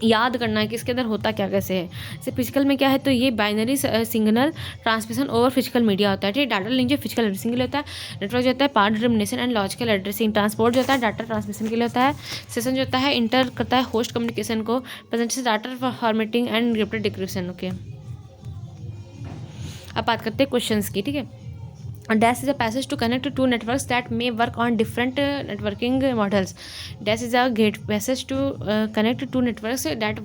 याद करना है कि इसके अंदर होता क्या कैसे है। जैसे फिजिकल में क्या है, तो ये binary signal transmission over physical media होता है, ठीक है। डाटा लिंक जो फिजिकल एड्रेसिंग के लिए होता है, नेटवर्क जो होता है part determination and logical addressing, transport जो होता है डाटा ट्रांसमिशन के लिए होता है, सेशन जो होता है इंटर करता है होस्ट कम्युनिकेशन को, presentation data formatting and encrypted decryption. Okay, अब बात करते हैं क्वेश्चंस की, ठीक है। Dash is a passage to connect two networks that may work on different networking models. Dash is a gate passage to connect two networks that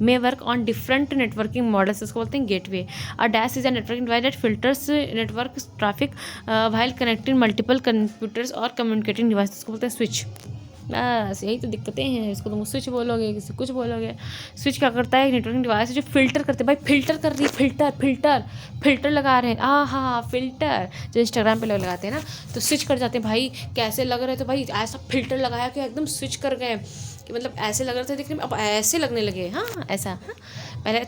may work on different networking models. इसको बोलते हैं gateway. A dash is a networking device that filters network traffic while connecting multiple computers or communicating devices. इसको बोलते हैं स्विच। बस यही तो दिक्कतें हैं, इसको तुम स्विच बोलोगे, किसी कुछ बोलोगे। स्विच क्या करता है, नेटवर्किंग डिवाइस जो फिल्टर करते हैं, भाई फिल्टर कर रही है, फिल्टर लगा रहे हैं, हाँ फिल्टर जो इंस्टाग्राम पे लोग लगाते हैं ना, तो स्विच कर जाते हैं। भाई कैसे लग रहे थे, भाई ऐसा फिल्टर लगाया कि एकदम स्विच कर गए, कि मतलब ऐसे लग रहे थे दिखने में, अब ऐसे लगने लगे, हाँ ऐसा, हाँ पहले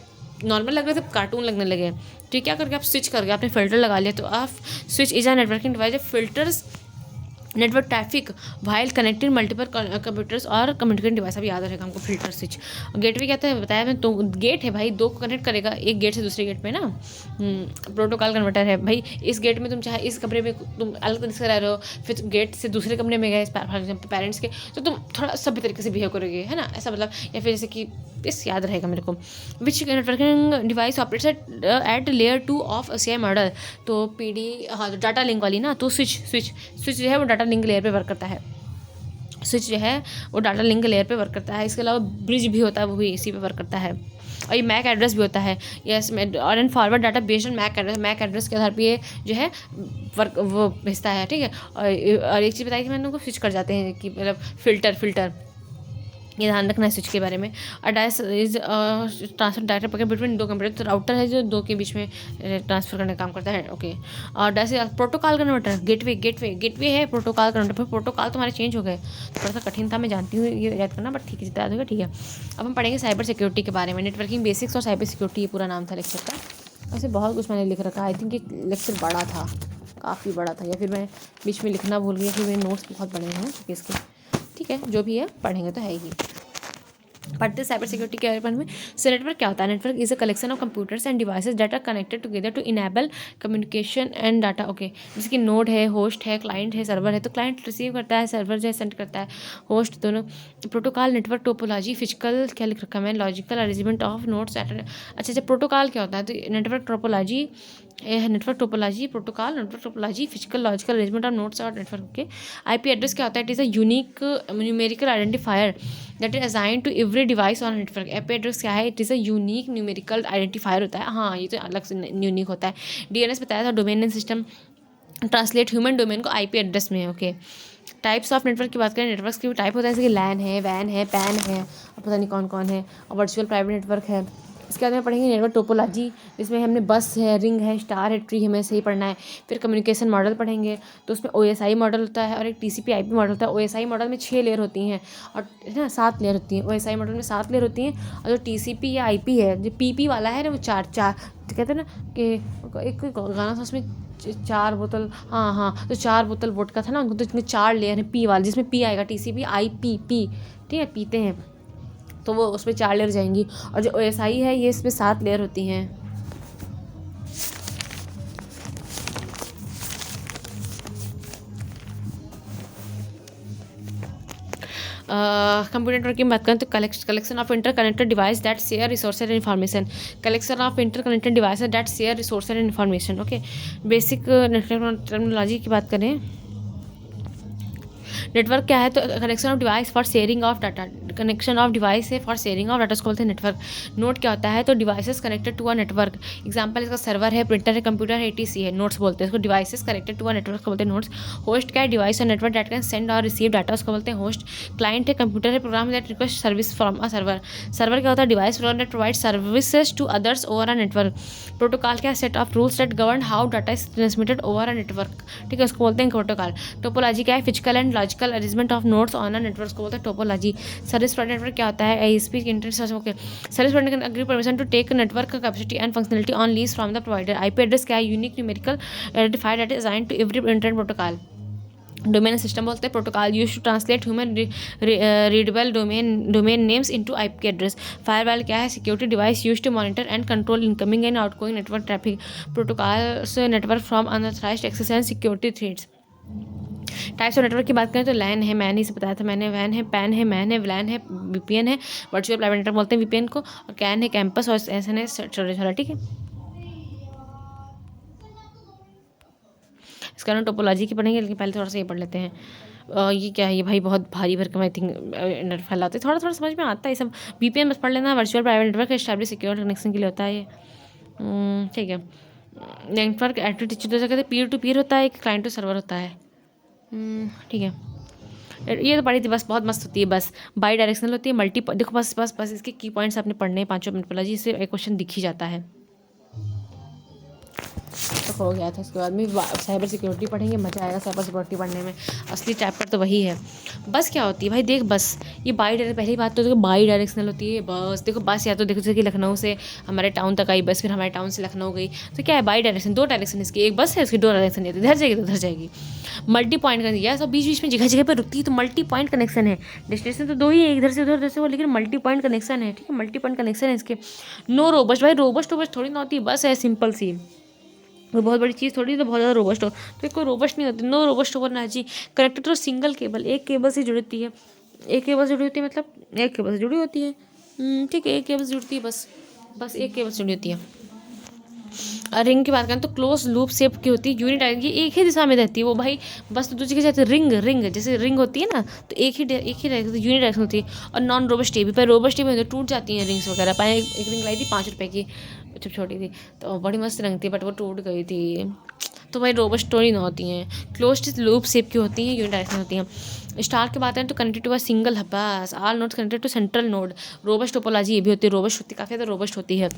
नॉर्मल लग रहे थे, कार्टून लगने लगे। तो क्या करके आप स्विच कर गए, आपने फिल्टर लगा लिया। तो आप switch is a networking device filters network traffic while connected multiple computers और कम्युनिकेशन डिवाइस। अब याद रहेगा हमको फिल्टर स्विच। गेटवे क्या था बताया मैं, तो गेट है भाई, 2 को कनेक्ट करेगा, एक गेट से दूसरे गेट पे ना। प्रोटोकॉल कन्वर्टर है भाई, इस गेट में तुम चाहे इस कमरे में तुम अलग तरीके से रह रहे हो, फिर गेट से दूसरे कमरे में गए पेरेंट्स के, तो तुम थोड़ा सभ्य तरीके से बिहेव करोगे, है ना, ऐसा मतलब। या फिर जैसे कि इस याद रहेगा मेरे को, which networking device operates at layer 2 of CI model. तो PD हाँ डाटा लिंक वाली ना, तो स्विच जो है वो डाटा लिंक लेयर पे वर्क करता है। स्विच जो है वो डाटा लिंक लेयर पे वर्क करता है। इसके अलावा ब्रिज भी होता है, वो भी इसी पे वर्क करता है। और ये मैक एड्रेस भी होता है, यस, और and forward data based on MAC address के आधार पर ये जो है वर्क वो भेजता है, ठीक है। और एक चीज़ बताई थी मैंने उनको, स्विच कर जाते हैं कि मतलब फिल्टर, ये ध्यान रखना है स्विच के बारे में। और dash is transfer data packet between 2 computer, तो राउटर है जो 2 के बीच में ट्रांसफर करने का काम करता है। ओके, और dash is protocol converter, gateway है प्रोटोकॉल कन्वर्टर। फिर प्रोटोकॉल तुम्हारे चेंज हो गए, थोड़ा सा कठिन था, मैं जानती हूँ ये याद करना, बट ठीक है जितना याद होगा ठीक है। अब हम पढ़ेंगे साइबर सिक्योरिटी के बारे में, नेटवर्किंग बेसिक्स और साइबर सिक्योरिटी, ये पूरा नाम था लेक्चर का। वैसे बहुत कुछ मैंने लिख रखा, आई थिंक ये लेक्चर बड़ा था, काफ़ी बड़ा था, या फिर मैं बीच में लिखना भूल गई, या फिर मेरे नोट्स बहुत बड़े हैं इसके, ठीक है, जो भी है पढ़ेंगे तो है ही। पढ़ते साइबर सिक्योरिटी के बारे में। सो नेटवर्क क्या होता है? Network is a collection of computers and devices that are connected together to enable communication and data. Okay, जैसे कि नोड है, होस्ट है, क्लाइंट है, सर्वर है। तो क्लाइंट रिसीव करता है, सर्वर जो है सेंड करता है, होस्ट दोनों। प्रोटोकॉल, नेटवर्क टोपोलॉजी, फिजिकल क्या लिख रखा है, लॉजिकल अरेंजमेंट ऑफ नोड्स। अच्छा, प्रोटोकॉल क्या होता है? तो network topology network topology, protocol, network topology, physical logical arrangement of nodes और नेटवर्क के। आईपी एड्रेस क्या होता है? It is a unique numerical identifier that is assign to every device on network. IP address क्या है? It is a unique numerical identifier होता है। हाँ, ये तो अलग से यूनिक होता है। डीएनएस बताया था, domain and system translate human domain को आईपी एड्रेस में। ओके, टाइप्स ऑफ नेटवर्क की बात करें, नेटवर्क्स के भी टाइप होता है, जैसे कि लैन है, वैन है, पैन है, और पता नहीं कौन कौन है, और वर्चुअल प्राइवेट नेटवर्क है। इसके बाद में पढ़ेंगे नेटवर्क टोपोलॉजी, जिसमें हमने बस है, रिंग है, स्टार है, ट्री, हमें सही पढ़ना है। फिर कम्युनिकेशन मॉडल पढ़ेंगे, तो उसमें ओएसआई मॉडल होता है और एक टीसीपी आईपी मॉडल होता है। ओएसआई मॉडल में 6 लेयर होती हैं और है ना 7 लेयर होती हैं। ओएसआई मॉडल में 7 लेयर होती हैं, और जो टीसीपी या आईपी है, जो पीपी वाला है ना, वो चार तो कहते हैं ना कि एक गाना था उसमें 4 बोतल, हाँ, तो 4 बोतल वोडका था ना, तो इसमें 4 लेयर है पी वाले, जिसमें पी आएगा, टीसीपी आई पी, ठीक है, पीते हैं, तो वो उसमें 4 लेयर जाएंगी। और जो ओएसआई है, ये इसमें 7 लेयर होती हैं। कंप्यूटर नेटवर्क की बात करें तो collection of inter connected device that share resources and information. Collection of inter connected device that share resources and information. Okay, basic network terminology की बात करें, नेटवर्क क्या है? तो connection of device for sharing of data. Connection of device है फॉर शेयरिंग ऑफ डाटा, उसको बोलते हैं नेटवर्क। नोड क्या होता है? तो devices connected to a network. Example इसका सर्वर है, प्रिंटर है, कंप्यूटर है, एटीसी है। नोड्स बोलते हैं इसको, devices connected to a network को बोलते हैं नोड्स। होस्ट क्या है? डिवाइस और नेटवर्क दैट कैन सेंड और रिसीव डाटा, उसको बोलते हैं होस्ट। क्लाइंट है, कंप्यूटर है, program that request service from a server. Server क्या होता है? Device program that provide services to others over a network. Protocol क्या है? Set of rules that govern how data is transmitted over a network, ठीक है, उसको बोलते हैं प्रोटोकॉल। टोपोलॉजी क्या है? Physical and logical arrangement of nodes on a network को बोलते हैं टोपोलॉजी। सर्विस प्रोवाइडर नेटवर्क क्या होता है? ISP internet. Okay, service provider can agree permission to take network capacity and functionality on lease from the provider. IP address क्या है? Unique numerical identifier that is assigned to every internet protocol. Domain system बोलते हैं protocol use to translate human readable domain names into IP address. Firewall क्या है? Security device use to monitor and control incoming and outgoing network traffic. Protocol से network from unauthorized access and security threats. Types of network की बात करें तो लैन है, मैन ही से बताया था मैंने, वैन है, पैन है, मैन है, व्लैन है, वीपीएन है, वर्चुअल प्राइवेट नेटवर्क बोलते हैं वीपीएन को, और कैन है कैंपस, और एसएन है स्टोरेज वाला, ठीक है। इसका नाम टोपोलॉजी की पढ़ेंगे, लेकिन पहले थोड़ा सा ये पढ़ लेते हैं। ये क्या है? ये भाई बहुत भारी भरकम आई थिंक नेट फैलाते हैं, थोड़ा थोड़ा समझ में आता है ये सब। वीपीएन बस पढ़ लेना, virtual private network establish secure connection के लिए होता है ये, ठीक है। नेटवर्क एक्टिविटी दो जगह पीयर टू पीयर होता है, एक क्लाइंट टू सर्वर होता है, ठीक है। ये तो पढ़ी थी बस, बहुत मस्त होती है बस। बाई डायरेक्शनल होती है, मल्टी, देखो बस बस बस इसके की पॉइंट्स आपने पढ़ने हैं 5 मिनट पहले, जिससे एक क्वेश्चन दिख ही जाता है। तो हो गया था। इसके बाद में साइबर सिक्योरिटी पढ़ेंगे, मज़ा आएगा साइबर सिक्योरिटी पढ़ने में। असली चैप्टर तो वही है। बस क्या होती है भाई? देख, बस ये पहली बात तो बाई डायरेक्शनल होती है बस। देखो बस, या तो देखो जैसे कि लखनऊ से हमारे टाउन तक आई बस, फिर हमारे टाउन से लखनऊ गई, तो क्या है? बाई डायरेक्शन, 2 डायरेक्शन इसकी, एक बस है उसकी 2 डायरेक्शन है, इधर जाएगी तो उधर जाएगी। मल्टी पॉइंट कनेक्शन, या सब बीच बीच में जगह जगह पर रुकती है, तो मल्टी पॉइंट कनेक्शन है। डेस्टिनेशन तो 2 ही है, इधर से उधर से वो, लेकिन मल्टी पॉइंट कनेक्शन है, ठीक है, मल्टी पॉइंट कनेक्शन है इसके। नो रोबस्ट, भाई रोबस्ट थोड़ी ना होती है, बस है सिंपल सी, वो बहुत बड़ी चीज़ थोड़ी, तो बहुत ज़्यादा रोबस्ट हो, तो कोई रोबस्ट नहीं होती। No robust over energy connected to single cable, एक केबल से जुड़ी होती है, एक केबल से जुड़ी होती है, मतलब एक केबल से जुड़ी होती है, ठीक है, एक केबल से जुड़ती है, बस एक केबल से जुड़ी होती है। रिंग की बात करें तो क्लोज लूप शेप की होती है, यूनिट ये एक ही दिशा में रहती है वो भाई, बस तो दूसरी के साथ रिंग जैसे रिंग होती है ना, तो एक ही यूनिट डायरेक्शन होती है। और नॉन रोबस्ट टेबी पर, रोबस्ट टेबी में टूट जाती हैं रिंग्स वगैरह। पाए एक रिंग लाई थी 5 रुपये की, जब छोटी थी तो बड़ी मस्त रंग थी, बट वो टूट गई थी, तो भाई रोबस्ट स्टोरी ना होती हैं। क्लोज लूप शेप की होती हैं, यूनिट डायरेक्शन होती हैं। स्टार की बात करें तो connected to a single hub, bus all nodes connected to central node. Robust topology ये भी होती है, रोबस्ट होती है, काफ़ी ज़्यादा रोबस्ट होती है।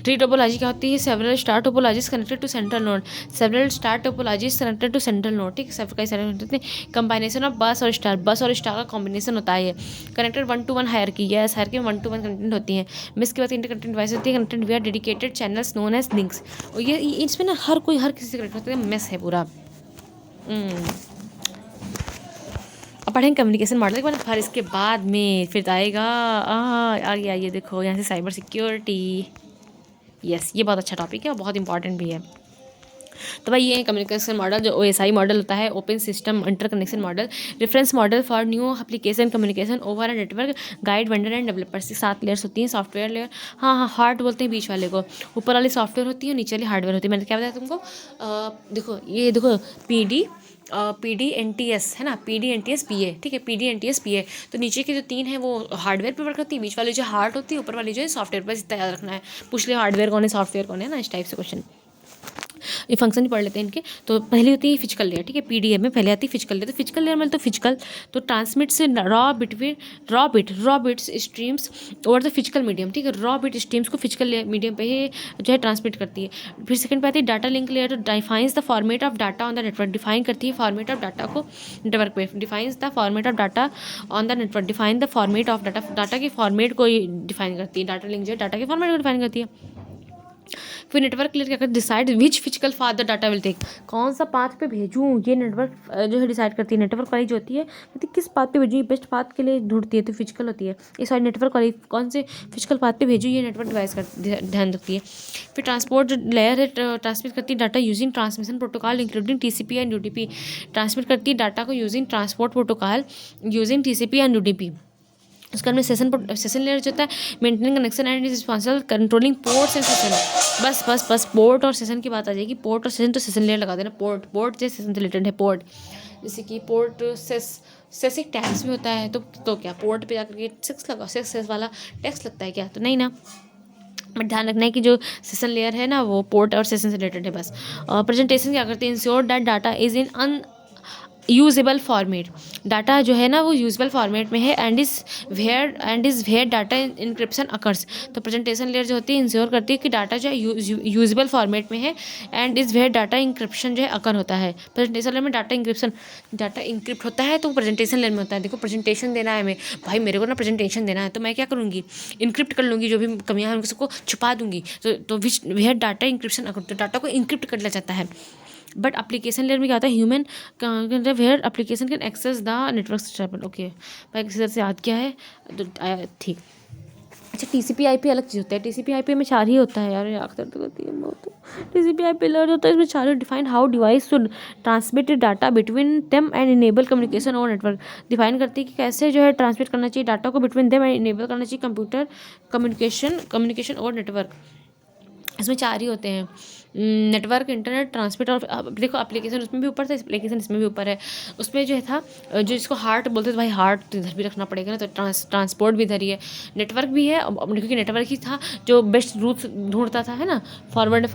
ट्री टोपोलॉजी क्या होती है? Several star topologies connected to central node, several star topologies connected to central node, ठीक है, सब कई सारे होते हैं। कंबाइनेशन ऑफ बस और स्टार का कॉम्बिनेशन होता है ये। Connected 1 to 1 hierarchy, yes hierarchy में 1 to 1 कंटेंट होती है। मिस के बाद इंटरकनेक्टेड डिवाइस होती है, connected via dedicated channels known as links. और ये इसमें ना हर किसी से कनेक्ट होता है, मिस है पूरा। अब पढ़ेंगे कम्युनिकेशन मॉडल के बाद, फिर इसके बाद में फिर आएगा आ गया ये देखो यहाँ से साइबर सिक्योरिटी। यस, ये बहुत अच्छा टॉपिक है और बहुत इंपॉर्टेंट भी है। तो भाई ये कम्युनिकेशन मॉडल जो OSI मॉडल होता है, open system interconnection model, reference model for new application communication over a network, guide vendor and developers. 7 layers होती हैं। सॉफ्टवेयर लेयर, हाँ हार्ड बोलते हैं बीच वाले को, ऊपर वाली सॉफ्टवेयर होती है, नीचे वाली हार्डवेयर होती है। मैंने क्या बताया तुमको, देखो ये देखो PDNTS है ना, PDNTS PA, ठीक है, PDNTS PA। तो नीचे के जो 3 है वो हार्डवेयर पर वर्क होती है, बीच वाली जो हार्ड होती है, ऊपर वाली जो है सॉफ्टवेयर पर। इतना याद रखना है, पूछ ले हार्डवेयर कौन है सॉफ्टवेयर कौन है ना, इस टाइप से क्वेश्चन। ये फंक्शन ही पढ़ लेते हैं इनके। तो पहले होती है फिजिकल लेयर, ठीक है, PDM में पहले आती है फिजिकल लेयर। तो फिजिकल लेयर में तो फिजिकल तो ट्रांसमिट से रॉ बिट्स स्ट्रीम्स और द फिजिकल मीडियम, ठीक है, रॉ बिट स्ट्रीम्स को फिजिकल मीडियम पे ही जो है ट्रांसमिट करती है। फिर सेकंड पे आती है डाटा लिंक लेयर, तो defines the format of data on the network, define करती है फॉर्मेट ऑफ डाटा को नेटवर्क पे, defines the format of data on the network, define the format of data के फॉर्मेट को डिफाइन करती है। डाटा लिंक जो है डाटा के फॉर्मेट को डिफाइन करती है। फिर नेटवर्क लेयर क्या करती है, decide which physical path the data will take, कौन सा पाथ पे भेजूँ, ये नेटवर्क जो है डिसाइड करती है। नेटवर्क वाली जो होती है तो किस पाथ पे भेजूँ, बेस्ट पाथ के लिए ढूंढती है, तो फिजिकल होती है। ये सारी नेटवर्क वाली कौन से फिजिकल पाथ पे भेजूँ, ये नेटवर्क डिवाइस का ध्यान रखती है। फिर ट्रांसपोर्ट लेयर है, ट्रांसमिट करती है data using transmission protocol including TCP and UDP, transmit करती है डाटा को using transport protocol using TCP and UDP। उसके बाद में सेशन लेयर जो होता है, maintaining connection and is responsible controlling ports and session. Bus port और सेशन की बात आ जाएगी। पोर्ट और सेशन तो सेशन लेयर लगा देना। पोर्ट जो सेशन से रिलेटेड है, पोर्ट जैसे कि पोर्ट सेसिक टैक्स भी होता है, तो क्या पोर्ट पे जाकर के सेक्स वाला टैक्स लगता है क्या, तो नहीं ना। बट ध्यान रखना है कि जो सेशन लेयर है ना वो पोर्ट और सेशन से रिलेटेड है बस। प्रेजेंटेशन क्या करते हैं, ensure that data is in usable format, data जो है ना वो यूजेबल फॉर्मेट में है and is where data encryption occurs. तो प्रेजेंटेशन लेयर जो होती है इंश्योर करती है कि डाटा जो है यूजेबल फॉर्मेट में है and is where data encryption जो है अकर होता है। प्रेजेंटेशन लेयर में डाटा इंक्रिप्ट होता है तो प्रेजेंटेशन लेयर में होता है। देखो प्रेजेंटेशन देना है हमें, भाई मेरे को ना प्रेजेंटेशन देना है, तो मैं क्या करूँगी, इंक्रिप्ट कर लूँगी, जो भी कमियाँ हैं उसको छुपा दूँगी। तो विच वेयर डाटा इंक्रिप्शन अकर, तो डाटा को इंक्रिप्ट कर लिया जाता है। बट एप्लीकेशन लेयर में क्या होता है, human where application can access the network stable. Okay भाई किसी तरह से याद किया है तो ठीक। अच्छा TCP/IP अलग चीज़ होता है। TCP/IP में 4 ही होता है यार, याद करते होती है बहुत। TCP/IP लेयर होता है, इसमें 4 define how device should transmit data between them and enable communication over network, define करती है कि कैसे जो है ट्रांसमिट करना चाहिए डाटा को बिटवीन देम एंड इनेबल करना चाहिए कंप्यूटर कम्युनिकेशन ओवर नेटवर्क। इसमें 4 ही होते हैं, नेटवर्क, इंटरनेट, ट्रांसमिट और देखो एप्लीकेशन उसमें भी ऊपर था, एप्लीकेशन इसमें भी ऊपर है। उसमें जो था जो इसको हार्ट बोलते थे, भाई हार्ट इधर भी रखना पड़ेगा ना, तो ट्रांसपोर्ट भी इधर ही है, नेटवर्क भी है क्योंकि नेटवर्क ही था जो बेस्ट रूट ढूंढता था, है ना, फॉरवर्ड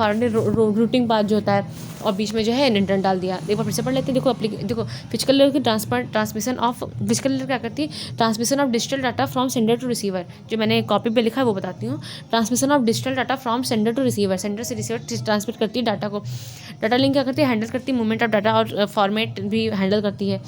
रूटिंग पाथ जो होता है, और बीच में जो है इंटरनेट डाल दिया। एक बार फिर से पढ़ लेते हैं। देखो फिजिकल लेयर की ट्रांसमिशन ऑफ फिजिकल लेयर क्या करती है, transmission of digital data from sender to receiver, जो मैंने कॉपी पे लिखा है वो बताती हूँ। Transmission of digital data from sender to receiver, sender से रिसीवर ट्रांसमिट करती है डाटा को। डाटा लिंक क्या करती है, हैंडल करती है मूवमेंट ऑफ डाटा और फॉर्मेट भी हैंडल करती है।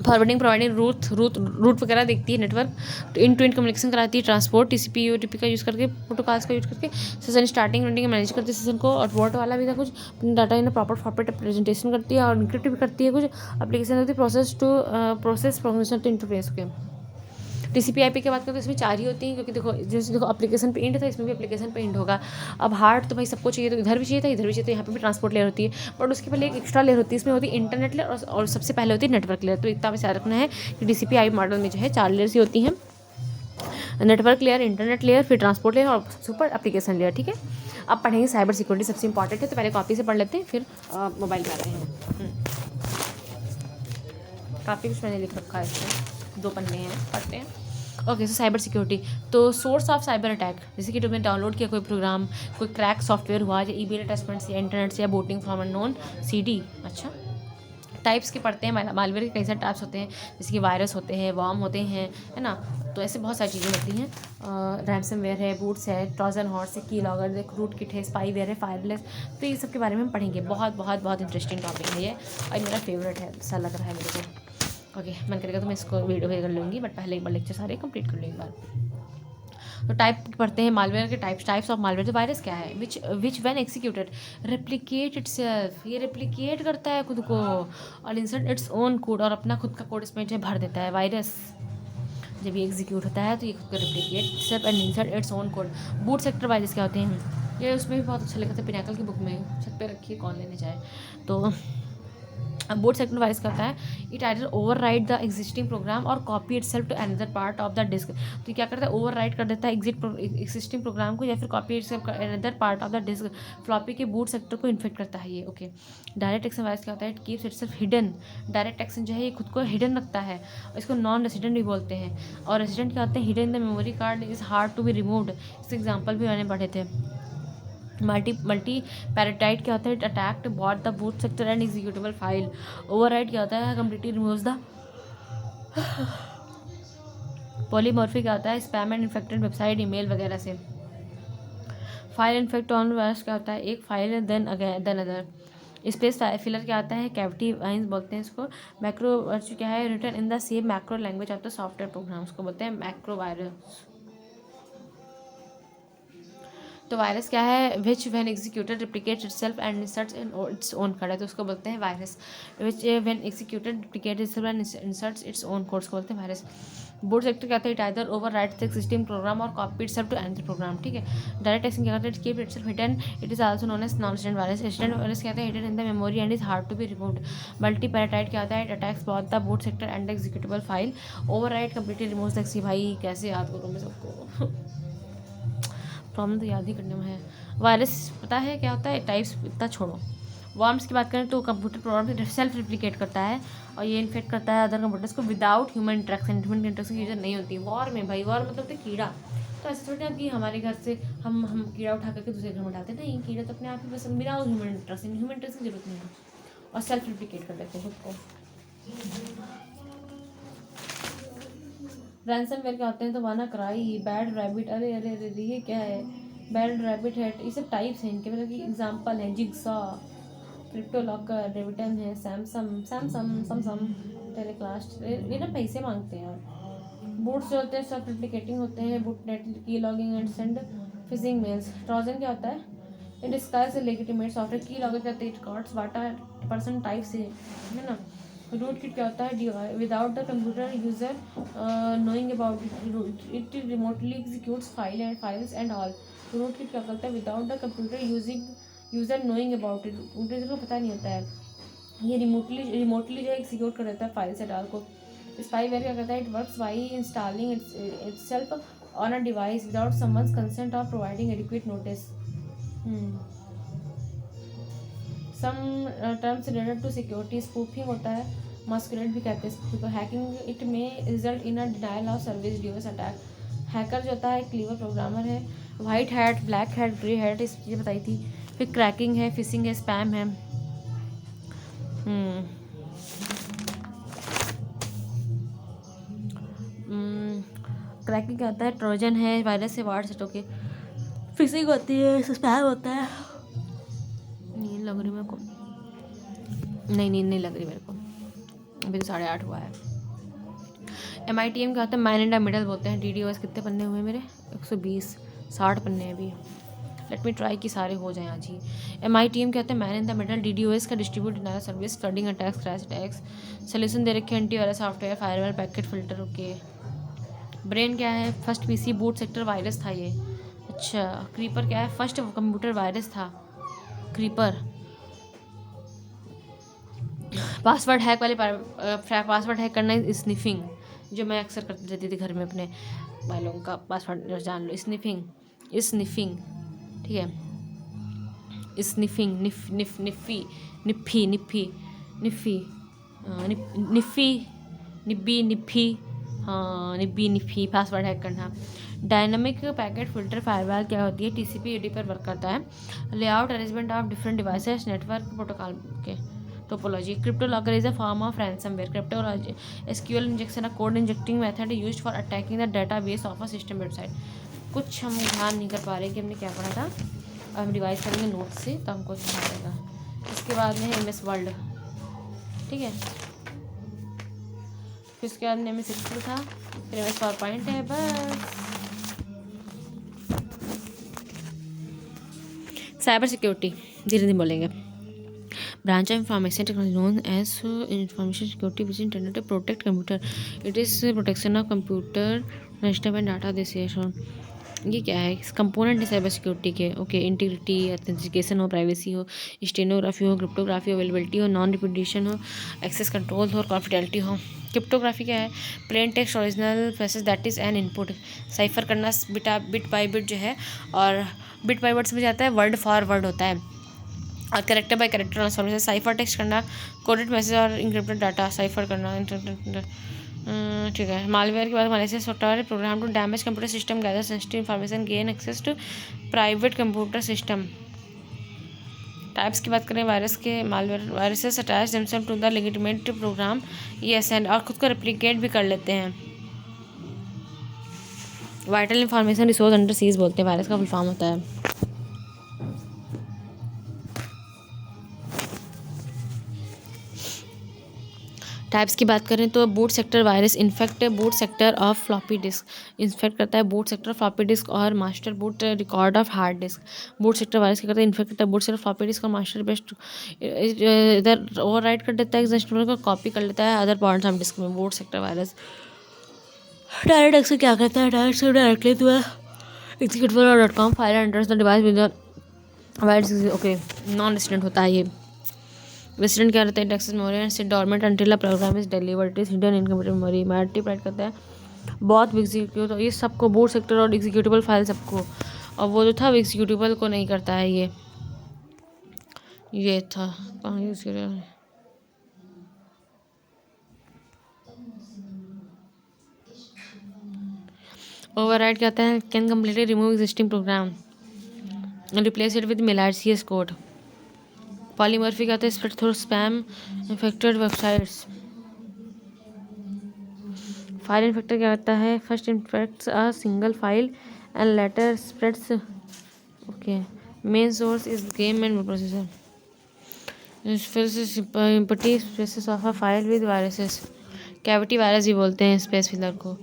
फॉरवर्डिंग प्रोवाइडिंग रूट वगैरह देखती है। Network end to end communication कराती है। ट्रांसपोर्ट TCP UDP का यूज़ करके, प्रोटोकॉल्स का यूज़ करके सेशन स्टार्टिंग एंडिंग मैनेज करती है सेशन को। और वोट वाला भी था कुछ, data in proper format presentation करती है और इंक्रिप्ट भी करती है। कुछ एप्लीकेशन होती है प्रोसेस टू इंटरफेस के। TCP/IP की बात करें तो इसमें 4 ही होती हैं, क्योंकि देखो जैसे देखो एप्लीकेशन पे इंड था, इसमें भी एप्लीकेशन पे इंड होगा। अब हार्ड तो भाई सबको चाहिए, तो इधर भी चाहिए था, इधर भी चाहिए, तो यहाँ पे भी ट्रांसपोर्ट लेयर होती है। बट उसके पहले एक एक्स्ट्रा लेयर होती है, इसमें होती है इंटरनेट लेयर और सबसे पहले होती है नेटवर्क लेयर। तो इतना बस याद रखना है कि TCP/IP मॉडल में जो है 4 लेयर्स ही होती हैं, नेटवर्क लेयर, इंटरनेट लेयर, फिर ट्रांसपोर्ट लेयर और सुपर एप्लीकेशन लेयर। ठीक है, अब पढ़ेंगे साइबर सिक्योरिटी, सबसे इंपॉर्टेंट है, तो पहले कॉपी से पढ़ लेते हैं, फिर मोबाइल में आते हैं। काफ़ी कुछ मैंने लिख रखा है, इसमें 2 पन्ने हैं, पढ़ते हैं। ओके, सो साइबर सिक्योरिटी, तो सोर्स ऑफ साइबर अटैक, जैसे कि तुमने डाउनलोड किया कोई प्रोग्राम, कोई क्रैक सॉफ्टवेयर हुआ, या ईमेल अटैचमेंट से, इंटरनेट से, या बोटिंग फ्रॉम अननोन CD। अच्छा, टाइप्स के पढ़ते हैं। मालवेयर के कई सारे टाइप्स होते हैं, जैसे कि वायरस होते हैं, वॉर्म होते हैं, है ना, तो ऐसे बहुत सारी चीज़ें होती हैं। रैंसमवेयर है, बूट्स है, ट्रोजन हॉर्स है, की लॉगर, रूट किट है, स्पाईवेयर है, फायरलेस। तो ये सब के बारे में हम पढ़ेंगे। बहुत बहुत बहुत इंटरेस्टिंग टॉपिक है ये, और मेरा फेवरेट है, ऐसा लग रहा है मेरे को। ओके, मन करेगा तो मैं इसको वीडियो कर लूँगी, बट पहले एक बार लेक्चर सारे कंप्लीट कर लूँ एक बार। तो टाइप पढ़ते हैं मालवेयर के टाइप्स ऑफ मालवेयर। तो वायरस क्या है? Which when executed replicate itself, ये रेप्लिकेट करता है खुद को और इंसर्ट इट्स ओन कोड, और अपना खुद का कोड इसमें भर देता है। वायरस जब ये एग्जीक्यूट होता है तो ये खुद को replicate itself and insert it's own code. Boot sector virus क्या होते हैं? ये उसमें भी बहुत अच्छा लिखा था पिनाकल की बुक में, छत पे रखिए कौन लेने जाए। तो बूट सेक्टर वायरस क्या होता है? It either overwrite the existing program और copy itself to another part of the disk. तो ये क्या करता है? ओवर राइट कर देता है एग्जिस्टिंग प्रोग्राम को, या फिर copy itself another part of the disk. Floppy के बूट सेक्टर को इन्फेक्ट करता है ये। ओके, डायरेक्ट एक्शन वायरस क्या होता है? It keeps itself hidden. Direct action जो है ये खुद को हिडन रखता है, इसको नॉन रेसिडेंट भी बोलते हैं। और रेसिडेंट क्या होते हैं? Hidden in the memory card is hard to be removed. इसके एग्जाम्पल भी मैंने पढ़े थे। मल्टी पैराटाइट क्या होता है? It attacked both the boot sector and executable file. Overwrite क्या होता है? Completely removes the. पॉलीमॉर्फिक क्या होता है? Spam and infected website, email वगैरह से। फाइल इन्फेक्ट ऑन वायरस क्या होता है? एक file then other. Space filler क्या आता है? कैविटी वाइंस बोलते हैं इसको। मैक्रो वायरस क्या है? Written in the same macro language of the software programs को बोलते हैं मैक्रो वायरस। तो वायरस क्या है? Which when executed replicate itself and inserts in its own code है, तो उसको बोलते हैं वायरस। Which when executed replicate itself and inserts its own codes को बोलते हैं वायरस। बूट सेक्टर क्या होता है? It either overwrite the existing program और copy itself to another program. ठीक है। डायरेक्ट एक्शन क्या करता है? It keep itself hidden, it is also known as non resident virus. Resident virus क्या होता है? Hidden in the memory and is hard to be removed. Multipartite क्या होता है? It attacks both the boot sector and the executable file. Overwrite completely removes the. भाई कैसे याद करूँ मैं सबको? प्रॉब्लम तो याद ही करने में है। वायरस पता है क्या होता है? टाइप्स इतना छोड़ो। वर्म्स की बात करें तो कंप्यूटर प्रोग्राम सेल्फ रिप्लिकेट करता है और ये इन्फेक्ट करता है अदर कंप्यूटर्स को without human interaction. Human interaction की जरूरत नहीं होती वॉर में। भाई वॉर मतलब तो कीड़ा, तो ऐसे थोड़ी ना कि हमारे घर से हम कीड़ा उठा करके दूसरे घर में डालते नहीं। कीड़ा तो अपने आप ही बस विदाउट ह्यूमन इंटरेक्शन की जरूरत नहीं है और सेल्फ रिप्लिकेट कर देते हैं खुद को। रैंसमवेयर क्या होते हैं? तो वाना क्राई, बैड रैबिट, अरे अरे अरे ये क्या है? बैड रैबिट है, ये सब टाइप्स हैं इनके। मतलब कि एग्जांपल है जिगसॉ, क्रिप्टो लॉकर, डेविटन है, सैमसम टेलीक्लास्ट। ये ना पैसे मांगते हैं यार। बूट्स जो होते हैं सब रिप्लिकेटिंग होते हैं। Botnet key logging and send phishing mails. Trojan क्या होता है? It disguise legitimate software. Key logging करते हैं रिकॉर्ड्स वाटा पर्सन टाइप से, है ना। रूट किट क्या होता है? Without the computer user knowing about it remotely executes files and all. Root kit क्या करता है? Without the computer user knowing about it, user को पता नहीं होता है, ये रिमोटली जो एग्जीक्यूट कर देता है फाइल्स एंड ऑल को। स्पाईवेयर क्या करता है? It works by installing itself on a device without someone's consent or providing adequate notice. Some terms related to security. Spoofing होता है, मस्कुलेट भी कहते हैं इसको। हैकिंग इट में result in a denial of service DoS attack. Hacker जो होता है क्लीवर प्रोग्रामर है। White hat, black hat, grey hat, इस चीज़ें बताई थी। फिर क्रैकिंग है, फिशिंग है, स्पैम है। क्रैकिंग क्या होता है? ट्रोजन है, वायरस से वार्ड सेट होके। फिशिंग होती है, स्पैम होता है। नींद लग रही मेरे को, नहीं लग रही मेरे को, अभी तो 8:30 हुआ है। MITM क्या होता है? मैन इन द मिडल बोलते हैं। DDoS कितने पन्ने हुए मेरे? 120, 60 पन्ने हैं अभी। लेट मी ट्राई कि सारे हो जाएं आज ही। MITM क्या होता है? Man in the middle. DDoS का distribute denial service, flooding attacks, crash attacks. Solution दे रखे antivirus software, firewall, packet filter. Okay. Brain क्या है? First PC boot sector virus था ये। अच्छा। क्रीपर क्या है? फर्स्ट कंप्यूटर वायरस था क्रीपर। पासवर्ड हैक वाले पासवर्ड हैक करना स्निफिंग, जो मैं अक्सर करती रहती थी घर में अपने वालों का पासवर्ड जान लो। स्निफिंग, ठीक है। स्निफिंग, निफ़ी, निफ़ी पासवर्ड हैक करना। डायनामिक पैकेट फिल्टर फायरवॉल क्या होती है? TCP/UDP पर वर्क करता है। Layout arrangement of different devices, network protocol के topology. CryptoLocker is a form of ransomware. Crypto SQL injection, a code injecting method used for attacking the database of a system website. कुछ हम ध्यान नहीं कर पा रहे कि हमने क्या पढ़ा था। अब हम रिवाइज करेंगे नोट से तो हमको ध्यान रहेगा। इसके बाद में है MS वर्ल्ड, ठीक है। फिर उसके बाद में MS एक्सेल था, फिर MS पावर पॉइंट है, बस। साइबर सिक्योरिटी धीरे धीरे बोलेंगे। Branch of information technology known as information security which internet to protect computer. It is protection of computer system and data this. ये क्या है? कंपोनेंट है साइबर सिक्योरिटी के। ओके, इंटीग्रिटी, ऑथेंटिकेशन हो, प्राइवेसी हो, स्टेनोग्राफी हो, क्रिप्टोग्राफी, अवेलेबिलिटी हो, नॉन रिपीटेशन हो, एक्सेस कंट्रोल हो और कॉन्फिडेंटिटी हो। क्रिप्टोग्राफी क्या है? Plain text original process that is an input. Cipher करना बिट बाई बिट जो है, और बिट बाई वर्ड समझ आता है, वर्ड फॉर वर्ड होता है, और character by character transformation. Cipher text करना, कोडेड मैसेज और इंक्रिप्टेड डाटा साइफर करना। ठीक है। मालवेयर की बात, malicious software program to damage computer system, gather sensitive information, gain access to private computer system. Types की बात करें वायरस के, malware viruses attach themselves to the legitimate program, yes and, और खुद को रेप्लिकेट भी कर लेते हैं। Vital information resource under siege बोलते हैं, वायरस का फुल फॉर्म होता है। टाइप्स की बात करें तो boot sector virus infect boot sector of floppy disk, infect करता है बूट सेक्टर फ्लॉपी डिस्क और master boot record of hard disk. Boot sector virus क्या करता है? इन्फेक्ट करता है बूट सेक्टर फ्लॉपी डिस्क और मास्टर बेस्ट, इधर ओवर राइट कर देता है एग्जिस्टिंग को, कॉपी कर लेता है अदर पार्ट्स ऑफ डिस्क में। Boot sector virus direct access क्या करता है? Directly to executable.com file enters the device with the virus. Okay, non resident होता है ये। रेसिडेंट क्या रहता है? Access memory and sit dormant until the program is delivered, it is hidden in computer memory. Multiplied करता है बहुत एग्जीक्यूट, ये सबको बूट सेक्टर और एग्जीक्यूटेबल फाइल सबको, और वो जो था वो एग्जीक्यूटेबल को नहीं करता है। ये था कहाँ यूज किया? ओवरराइड कहता है can completely remove existing program and replace it with malicious code. Polymorphic आता है spread through spam infected websites. File infector क्या होता है? First infects a single file and later spreads. Okay. Main source is game and processor. First empty spaces of a file with viruses. Cavity virus ही बोलते हैं space filler को.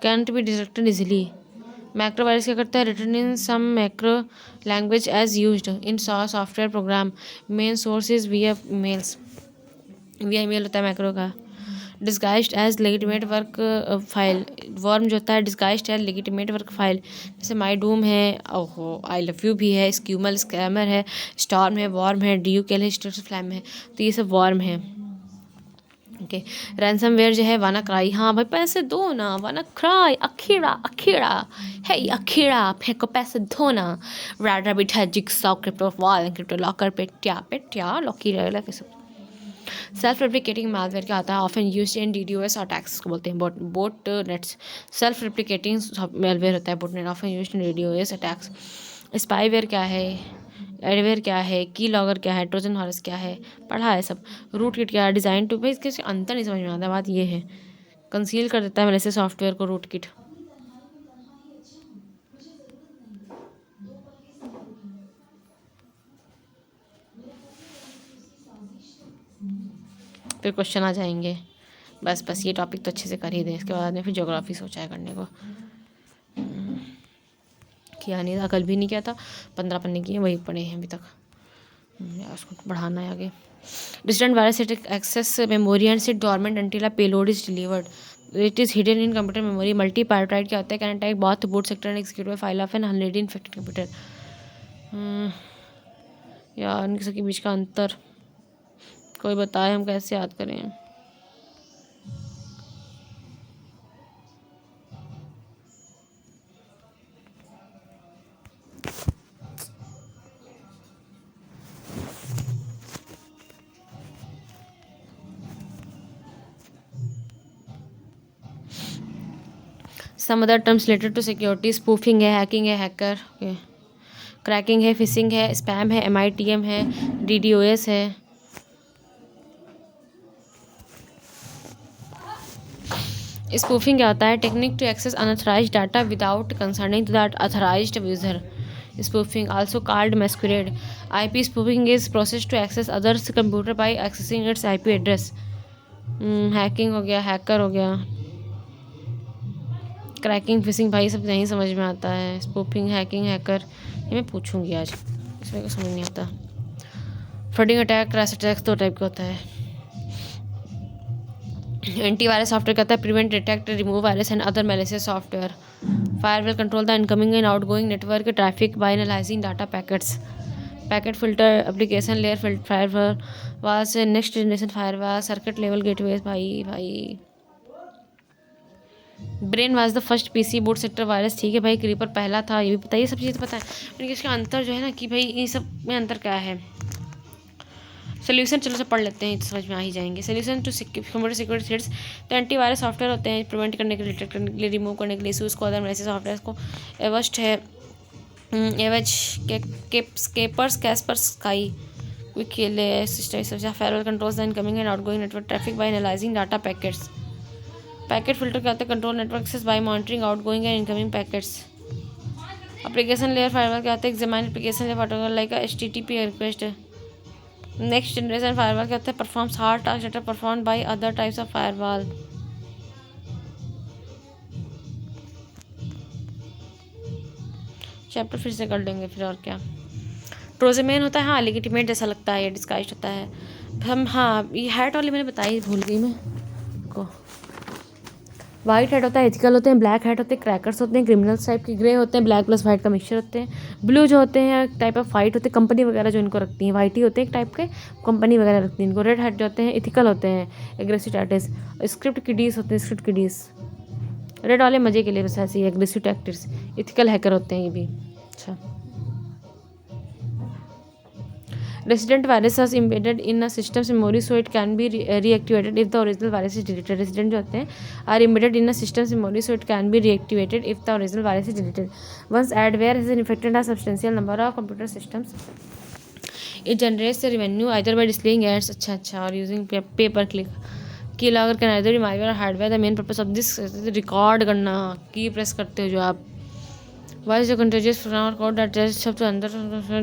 Can't be detected easily. Macro virus क्या करता है? Written in some macro language as used in software program. Main source is via mails, via email होता है मैक्रो का। Disguised as legitimate work file, worm जो होता है disguised as legitimate work file, जैसे माई डूम है, ओहो आई लव यू भी है, स्क्यूमल स्कैमर है, स्टॉर्म है, वॉर्म है, डी यू केल है, स्टेटस फ्लैम है, तो ये सब वॉर्म है। ओके, रैंसमवेयर जो है वाना क्राई, हाँ भाई पैसे दो ना, वाना क्राई, अखीड़ा अखीड़ा है, अखीड़ा फेंको पैसे दो ना। रैड रैबिट है, jigsaw, crypto wall, crypto locker, पेट्या लॉकी रहेगा के सब। सेल्फ रेप्लिकेटिंग मालवेयर क्या आता है? Often used in DDoS attacks को बोलते हैं, boat nets. Self replicating malware होता है boat net, often used in DDoS attacks. Spyware क्या है? एडवेयर क्या है? की लॉगर क्या है? ट्रोजन हॉर्स क्या है? पढ़ा है सब। रूट किट क्या है? डिज़ाइन टू, भाई इसके अंतर नहीं समझ में आता, बात ये है कंसील कर देता है मेरे से सॉफ्टवेयर को रूट किट। फिर क्वेश्चन आ जाएंगे, बस ये टॉपिक तो अच्छे से कर ही दें, इसके बाद में फिर ज्योग्राफी सोचा है करने को, किया नहीं था, कल भी नहीं किया था, 15 पन्ने किए वही पढ़े हैं अभी तक, उसको बढ़ाना है आगे। Distant virus access memory and sit dormant until a payload is delivered, it is hidden in computer memory. Multipartite क्या होता है? Can attack both boot sector and executive file of an already infected computer. यार इन सबके बीच का अंतर कोई बताए, हम कैसे याद करें? Some other terms related to security, spoofing है, हैकिंग है, हैकर, क्रैकिंग है, फिशिंग है, स्पैम है, MITM है, DDoS है। स्पूफिंग क्या होता है? Technique to access unauthorised data without concerning to that authorised user. Spoofing also called masquerade. IP spoofing is process to access others computer by accessing its IP address. Hacking हो गया, हैकर हो गया, क्रैकिंग, फिशिंग, भाई सब नहीं समझ में आता है। स्पूफिंग, हैकिंग, हैकर, ये मैं पूछूंगी आज, इसमें कुछ समझ नहीं आता। Flooding attack, crash attack 2 type का होता है। एंटीवायरस सॉफ्टवेयर कहता है prevent, detect, remove virus and other malicious software. Firewall control the incoming and outgoing network traffic by analysing data packets. Packet filter application layer firewall was next generation firewall circuit level gateways. भाई brain was the first PC boot sector virus. ठीक है भाई, क्रीपर पहला था, ये भी पता है, ये सब चीज़ें पता है, लेकिन इसका अंतर जो है ना कि भाई इन सब में अंतर क्या है। सोल्यूशन चलो से पढ़ लेते हैं तो समझ में आ ही जाएंगे। Solution to computer security threats, तो एंटीवायरस सॉफ्टवेयर होते हैं प्रिवेंट करने के लिए, डिटेक्ट करने के लिए, रिमूव करने के लिए इशूज़ को, अदर मैलिशियस सॉफ्टवेयर को। एवस्ट है एवज स्केपर्स Kaspersky firewall controls the incoming and outgoing network traffic by analysing data packets. Packet filter क्या होता है, control network access by monitoring outgoing and incoming packets. Application layer firewall क्या होता है, examine application layer protocol like HTTP request. Next generation firewall क्या होता है, performs hard task that are performed by other types of firewall. Chapter फिर से कर लेंगे फिर, और क्या। ट्रोजमेन होता है, हाँ लेगिटिमेट जैसा लगता है, ये डिस्गाइज्ड होता है हम। हाँ ये हैट वाली मैंने बताई, भूल गई मैं को। वाइट हैट होता है, एथिकल होते हैं। ब्लैक हैट होते हैं, क्रैकर्स होते हैं, क्रिमिनल्स टाइप के। ग्रे होते हैं, ब्लैक प्लस वाइट का मिक्सचर होते हैं। ब्लू जो होते हैं टाइप ऑफ वाइट होते हैं, कंपनी वगैरह जो इनको रखती हैं। वाइट ही होते हैं एक टाइप के, कंपनी वगैरह रखती हैं इनको। रेड हैट जो होते हैं एथिकल होते हैं, एग्रेसिव टैक्टिक्स। स्क्रिप्ट किडीज होते हैं, स्क्रिप्ट किडीज रेड वाले मजे के लिए बस ऐसे ही, एग्रेसिव टैक्टिक्स। एथिकल हैकर होते हैं ये भी। अच्छा, resident virus is embedded in a system's memory so it can be reactivated if the original virus is deleted. Resident जो होते हैं are embedded in a system's memory so it can be reactivated if the original virus is deleted. Once adware has infected a substantial number of computer systems, it generates the revenue either by displaying ads अच्छा और using pay per click. Keylogger can either be malware और hardware. The main purpose of this record करना, की प्रेस करते हो जो आप। Why is the contagious program code that just up to under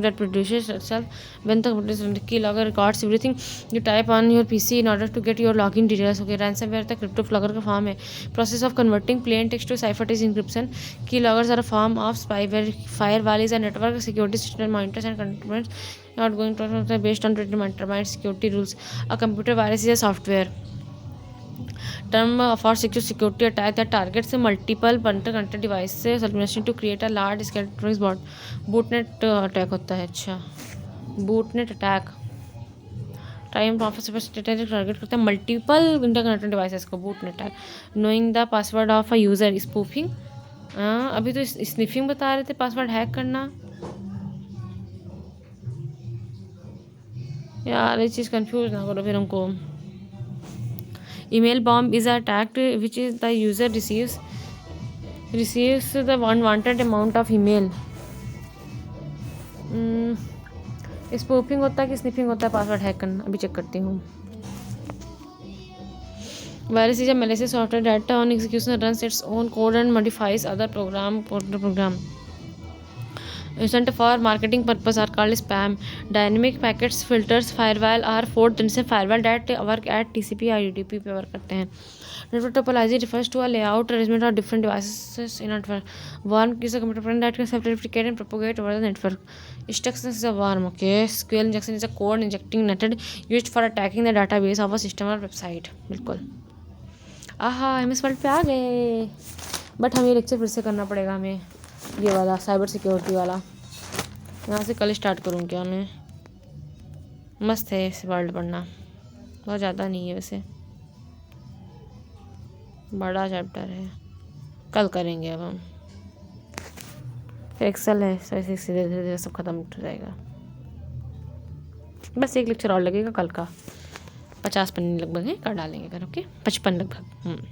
that produces itself when the computer keylogger records everything you type on your PC in order to get your login details. Okay, ransomware the cryptologger का form है. Process of converting plain text to ciphertext encryption. Keyloggers are a form of spyware. Firewall is a network security system monitors and controls outgoing traffic based on determined security rules. A computer virus is a software term for security attack that targets multiple connected devices simultaneously to create a large scale bot. Bootnet attack होता है। अच्छा, bootnet attack time of target करते हैं मल्टीपल इंटरकनेक्टेड डिवाइसेस को। bootnet attack knowing the password of a user spoofing। अभी तो स्निफिंग बता रहे थे, पासवर्ड हैक करना। यार ये चीज़ कंफ्यूज ना करो फिर हमको। Email bomb is attacked which is the user receives the unwanted amount of email. Spoofing होता है कि स्निफिंग होता है, पासवर्ड हैक करना। अभी चेक करती हूँ। Virus is a malicious software that on execution runs its own code and modifies other program. Sent for marketing purpose are called spam. Dynamic packets filters firewall are for जिनसे firewall that work at TCP or UDP पे वर्क करते हैं. Network topology refers to a layout arrangement of different devices in a network. Worm is a computer program that can self-replicate and propagate over the network. Instructions is a worm. Okay. SQL injection is a code injecting method used for attacking the database of a system or website. बिल्कुल। आहा MS वर्ल्ड पे आ गए, बट हमें लेक्चर फिर से करना पड़ेगा हमें, ये वाला साइबर सिक्योरिटी वाला। यहाँ से कल स्टार्ट करूँ क्या मैं? मस्त है इस वर्ल्ड पढ़ना, बहुत ज़्यादा नहीं है वैसे, बड़ा चैप्टर है। कल करेंगे अब हम। फिर एक्सेल है, ऐसे धीरे धीरे सब ख़त्म हो जाएगा। बस एक लेक्चर और लगेगा कल का, 50 पन्ने लगभग है, कर डालेंगे फिर। ओके 55 लगभग।